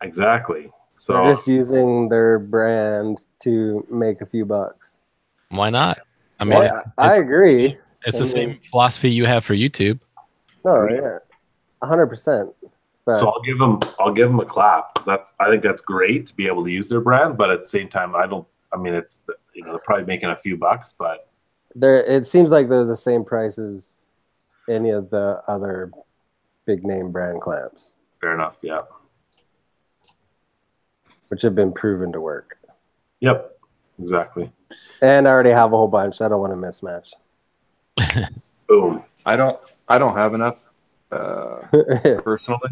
Exactly. So They're just using their brand to make a few bucks. why not? I mean, I agree. It's the same philosophy you have for YouTube. No, yeah, 100%. So I'll give them a clap, because I think that's great to be able to use their brand. But at the same time, it's they're probably making a few bucks, but it seems like they're the same price as any of the other big name brand clamps. Fair enough. Yeah. Which have been proven to work. Yep. Exactly. And I already have a whole bunch. I don't want to mismatch. Boom. I don't have enough personally,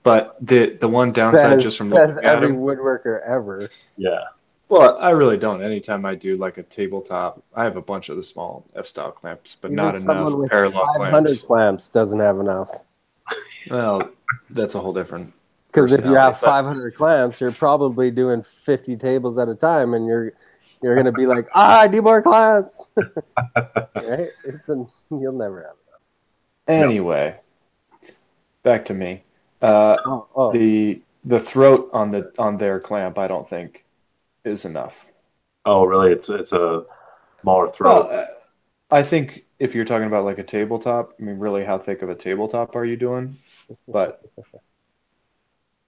but the one downside just from says looking at every them, woodworker ever. Yeah. well, I really don't. Anytime I do like a tabletop, I have a bunch of the small F-style clamps, but Even not someone enough with parallel 500 clamps. clamps doesn't have enough. Well, that's a whole different. Because if you have personality, 500 clamps, you're probably doing 50 tables at a time, and you're going to be like, I need more clamps. Right? You'll never have enough. Anyway, back to me. The throat on their clamp, I don't think, is enough. Oh, really? It's a smaller throat. Well, I think if you're talking about like a tabletop, I mean, really, how thick of a tabletop are you doing? But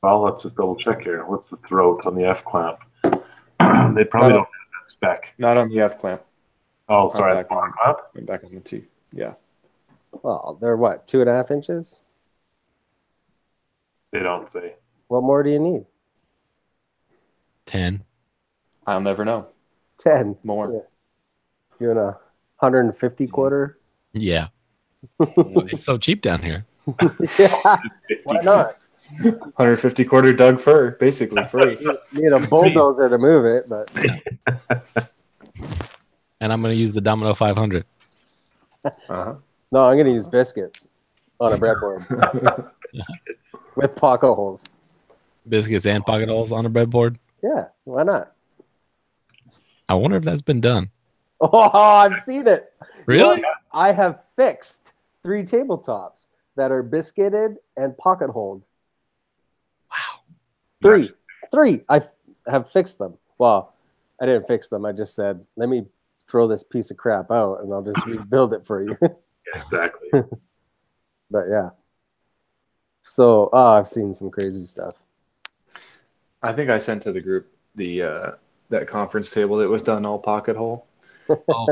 Well, let's just double check here. What's the throat on the F clamp? They probably don't have that spec. not on the F clamp. Oh, sorry, the back on, clamp. back on the T. Yeah. Well, they're what, 2.5 inches? They don't say. What more do you need? 10. I'll never know. 10 More. Yeah. You in a 150 quarter? Yeah. It's so cheap down here. Yeah. Why not? 150 quarter Doug fir, basically free. You need a bulldozer to move it, but And I'm going to use the Domino 500. Uh-huh. no, I'm going to use biscuits on a breadboard with pocket holes. Biscuits and pocket holes on a breadboard. Yeah, why not? I wonder if that's been done. Oh, I've seen it. Really? I have fixed 3 tabletops that are biscuited and pocket holed. Wow. 3. I have fixed them. Well, I didn't fix them. I just said, let me throw this piece of crap out and I'll just rebuild it for you. Yeah, exactly. But yeah. So I've seen some crazy stuff. I think I sent to the group the that conference table that was done all pocket hole. Oh,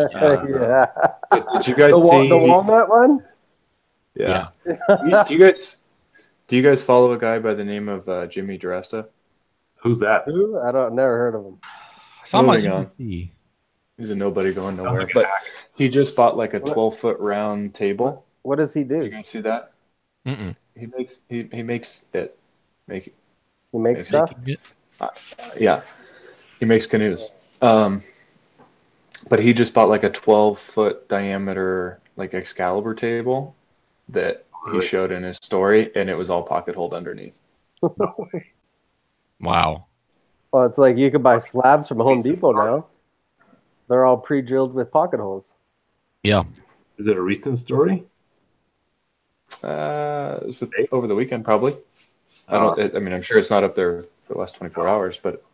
Yeah. Did you guys The see walnut one? Yeah. Do you guys follow a guy by the name of Jimmy DeResta? Who's that? Who? Never heard of him. Somebody Moving on. He's a nobody going nowhere. But he just bought like a 12-foot round table. What does he do? You guys see that? Mm-mm. He makes it. He makes stuff? Yeah. He makes canoes. But he just bought like a 12-foot diameter like Excalibur table that he showed in his story, and it was all pocket holed underneath. Wow. Well, it's like you could buy slabs from Home Depot now. They're all pre-drilled with pocket holes. Yeah. Is it a recent story? It was over the weekend, probably. I mean, I'm sure it's not up there for the last 24 hours, but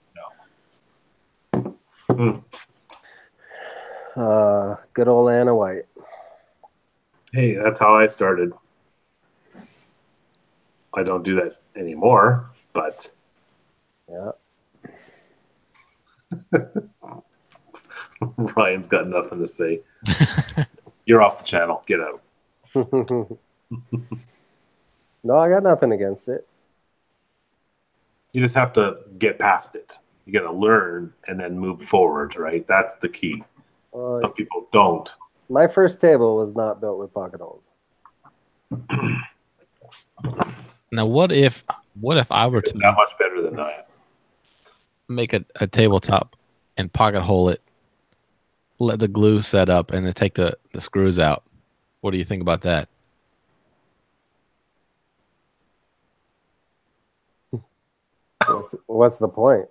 Good old Anna White. Hey, that's how I started. I don't do that anymore, but Yeah. Ryan's got nothing to say. You're off the channel. Get out. No, I got nothing against it. You just have to get past it. You got to learn and then move forward, right? That's the key. Some people don't. My first table was not built with pocket holes. Now, what if I were It's to not much better than that. make a tabletop and pocket hole it, let the glue set up, and then take the screws out? What do you think about that? What's the point?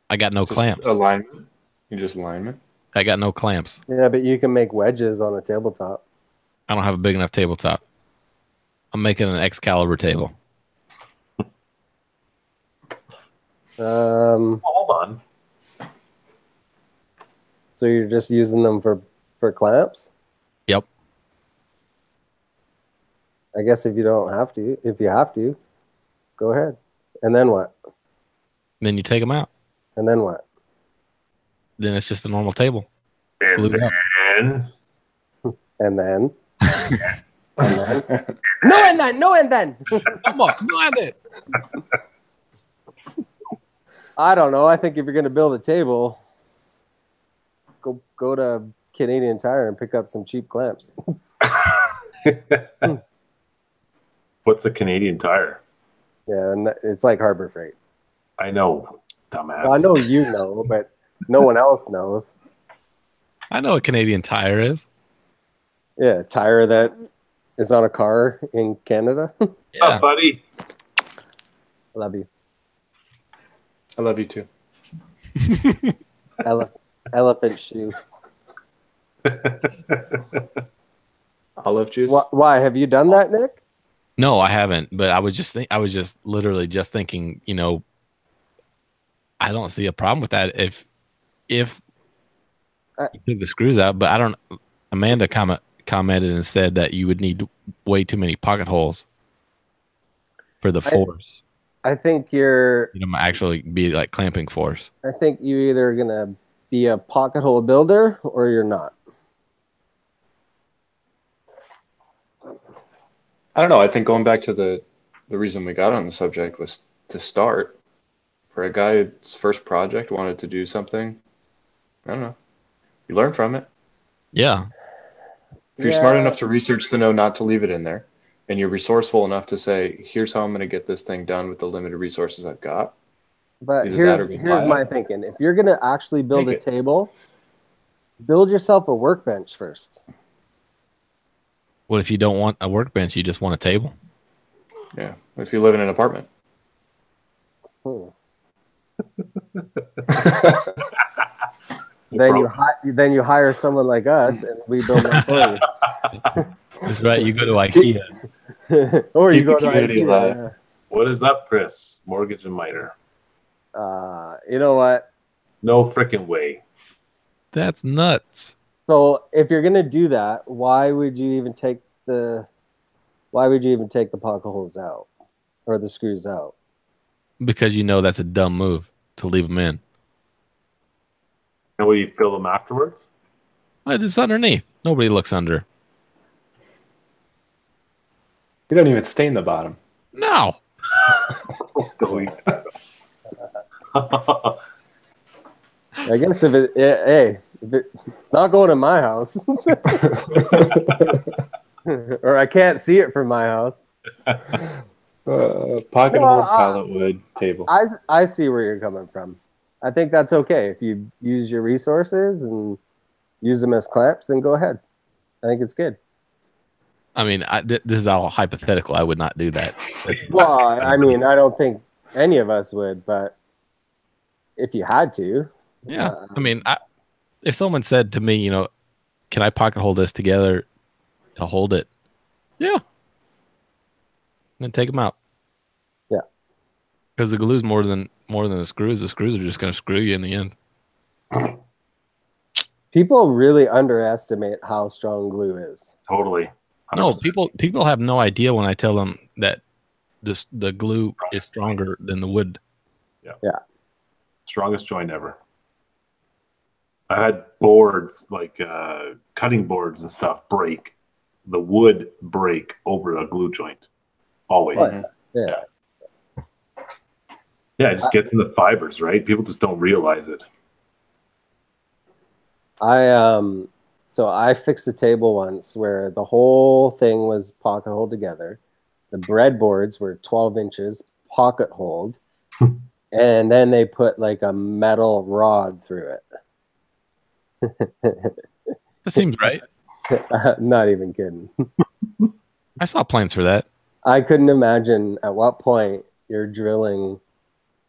I got no clamps. alignment. You just alignment. I got no clamps. Yeah, but you can make wedges on a tabletop. I don't have a big enough tabletop. I'm making an Excalibur table. Hold on. So you're just using them for clamps? Yep. I guess if you have to, go ahead. And then what? Then you take them out. And then what? Then it's just a normal table. And Glued up. then And then? And then? No, and then. Come on, go ahead. I don't know. I think if you're going to build a table, go to Canadian Tire and pick up some cheap clamps. what's a Canadian Tire? Yeah, and it's like Harbor Freight. I know, dumbass. Well, I know you know, but no one else knows. I know what Canadian Tire is. Yeah, a tire that is on a car in Canada. Yeah. Oh, buddy. Love you. I love you too. Elephant shoe. Olive juice. Why? Have you done that, Nick? No, I haven't. But I was just literally just thinking. I don't see a problem with that if you took the screws out. But I don't. Amanda kind commented and said that you would need way too many pocket holes for the force. I think you're. You know, actually be like clamping force. I think you're either gonna be a pocket hole builder or you're not. I don't know. I think going back to the reason we got on the subject was to start. For a guy's first project, wanted to do something. I don't know. You learn from it. Yeah. If you're smart enough to research to know not to leave it in there, and you're resourceful enough to say, here's how I'm going to get this thing done with the limited resources I've got. But Either here's that or we here's buy my it. thinking. If you're gonna actually build Make a it. table, build yourself a workbench first. What if you don't want a workbench? You just want a table? Yeah. If you live in an apartment. Hmm. No Then you hire someone like us, and we build one for That's right. You go to IKEA. you. Or you Keep go the to community alive. IKEA. What is up, Chris? Mortgage and Miter. You know what? No freaking way. That's nuts. So if you're gonna do that, why would you even take the pocket holes out or the screws out? Because you know that's a dumb move to leave them in. And will you fill them afterwards? It's underneath. Nobody looks under. You don't even stain the bottom. No. Delete. I guess it's not going in my house, or I can't see it from my house. Pocket hole, pallet wood, table. I see where you're coming from. I think that's okay. If you use your resources and use them as clamps, then go ahead. I think it's good. I mean, this is all hypothetical. I would not do that. Well, I mean, I don't think any of us would, but if you had to. Yeah. I mean, if someone said to me, you know, can I pocket hold this together to hold it? Yeah. Then take them out. Yeah. Because the glue's more than the screws. The screws are just going to screw you in the end. People really underestimate how strong glue is. Totally. 100%. No, people have no idea when I tell them that the glue is stronger than the wood. Yeah. Strongest joint ever. I had boards like cutting boards and stuff break. The wood break over a glue joint. Always. Yeah. Yeah, it just gets in the fibers, right? People just don't realize it. So I fixed a table once where the whole thing was pocket hole together. The breadboards were 12 inches pocket hold, and then they put like a metal rod through it. That seems right. Not even kidding. I saw plans for that. I couldn't imagine at what point you're drilling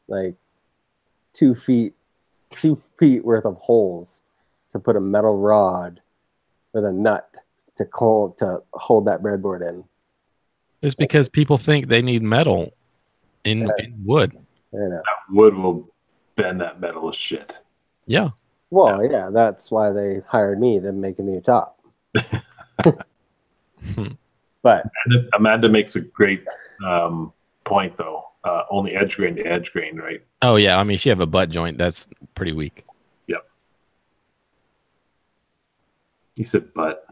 like 2 feet worth of holes to put a metal rod with a nut to hold that breadboard in. It's because people think they need metal in wood. You know. Wood will bend that metal as shit. Yeah. Well, yeah, that's why they hired me to make a new top. But Amanda makes a great point, though. Only edge grain to edge grain, right? Oh yeah. I mean, if you have a butt joint, that's pretty weak. Yep. He said butt.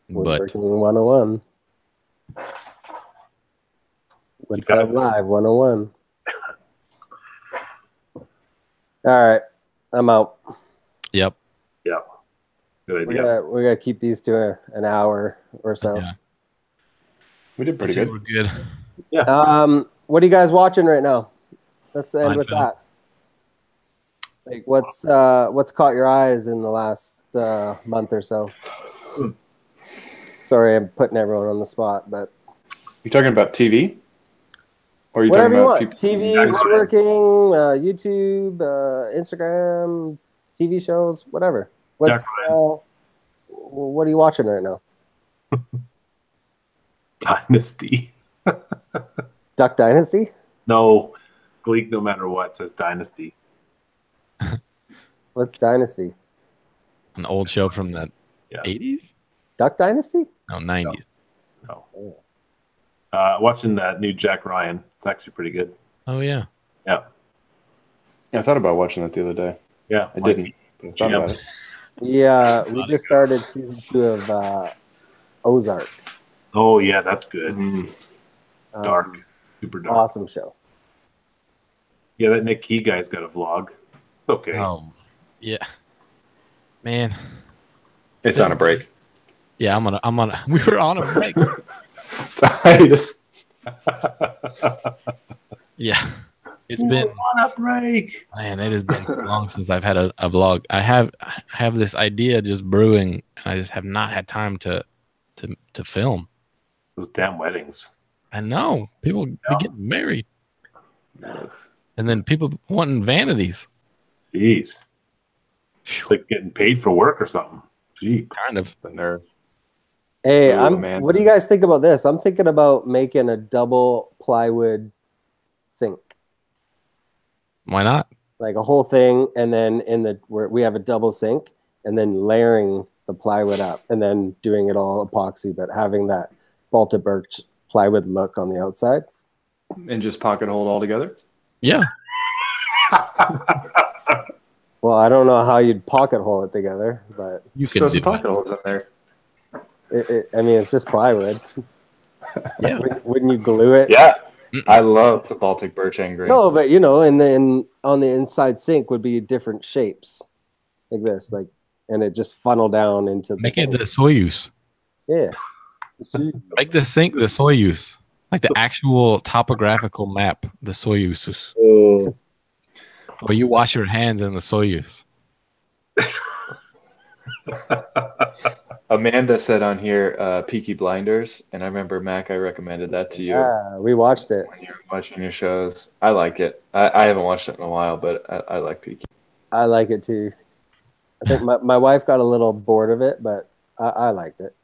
Woodworking 101. Woodfeld Live 101. All right, I'm out. Yep. Yeah. Good idea. We gotta keep these to an hour or so. Yeah. We did pretty good. We're good. Yeah. What are you guys watching right now? Let's end with Seinfeld. that. Like, what's caught your eyes in the last month or so? Sorry, I'm putting everyone on the spot, but You talking about TV? Or are you whatever talking you about want. TV, woodworking, YouTube, Instagram, TV shows, whatever. What are you watching right now? Dynasty. Duck Dynasty? No. Gleek, no matter what, says Dynasty. What's Dynasty? An old show from the Yeah. 80s? Duck Dynasty? No, 90s. No. Watching that new Jack Ryan. It's actually pretty good. Oh yeah. Yeah. Yeah, I thought about watching that the other day. Yeah. I didn't, but I thought about it. Yeah, we just started season 2 of Ozark. Oh yeah, that's good. Dark. Super dark. Awesome show. Yeah, that Nick Key guy's got a vlog. It's okay. Oh, yeah. Man. It's on a break. Yeah, I'm on. We were on a break. I just Yeah, it's been on a break. man. It has been long since I've had a vlog. I have this idea just brewing, and I just have not had time to film. Those damn weddings. I know people be getting married, and then people wanting vanities. Jeez. It's like getting paid for work or something. Gee. Kind of. the nerve. Hey, Ooh, man. what do you guys think about this? I'm thinking about making a double plywood sink. Why not? Like a whole thing, and then where we have a double sink, and then layering the plywood up, and then doing it all epoxy, but having that Baltic birch plywood look on the outside. And just pocket hold all together? Yeah. Well, I don't know how you'd pocket hole it together, but You Just can throw do some pocket holes in there. I mean, it's just plywood. Yeah. Wouldn't you glue it? Yeah. I love the Baltic birch and green. No, but and then on the inside sink would be different shapes, like this, and it just funnel down into the Make it the Soyuz. yeah. Make the sink the Soyuz. Like the actual topographical map, the Soyuz. Oh. Where you wash your hands in the Soyuz. Amanda said on here, Peaky Blinders, and I remember, Mac, I recommended that to you Yeah, we watched it. when you were watching your shows. I like it. I haven't watched it in a while, but I like Peaky. I like it too. I think my wife got a little bored of it, but I liked it.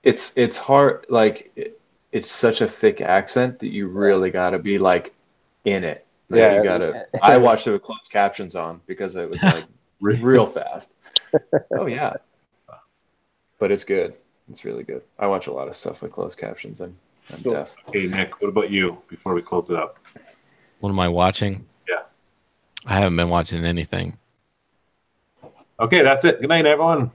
It's hard, like, it's such a thick accent that you really got to be, like, in it. Like, Yeah. you gotta. I watched it with closed captions on because it was, like, real fast. Oh, yeah. But it's good. It's really good. I watch a lot of stuff with closed captions. I'm deaf. Hey, Nick, what about you before we close it up? What am I watching? Yeah. I haven't been watching anything. Okay, that's it. Good night, everyone.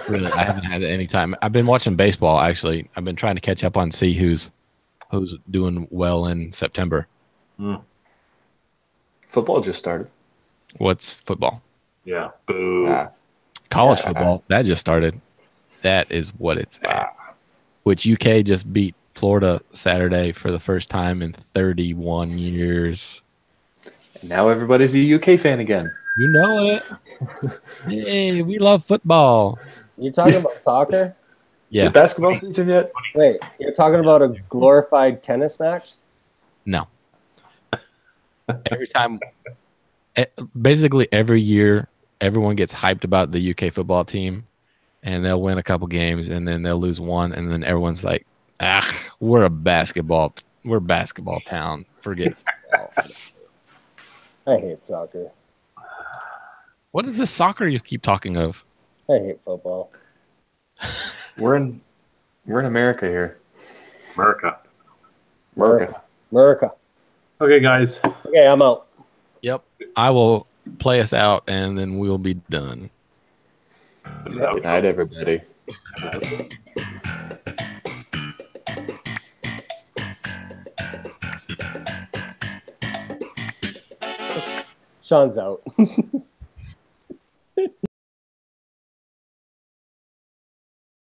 Really, I haven't had any time. I've been watching baseball, actually. I've been trying to catch up on see who's doing well in September. Football just started. What's football? Yeah. Boo. Ah, College football. That just started. That is what it's at. Which UK just beat Florida Saturday for the first time in 31 years. and now everybody's a UK fan again. You know it. Hey, we love football. You're talking about soccer? Is Yeah. it basketball season yet? Wait, you're talking about a glorified tennis match? No. Every time, basically every year, everyone gets hyped about the UK football team, and they'll win a couple games, and then they'll lose one, and then everyone's like, we're basketball town. Forget football. I hate soccer. What is this soccer you keep talking of? I hate football. We're in America here. America. America. Okay, guys. Okay, I'm out. Yep. I will play us out, and then we'll be done. Good night, everybody. Sean's out.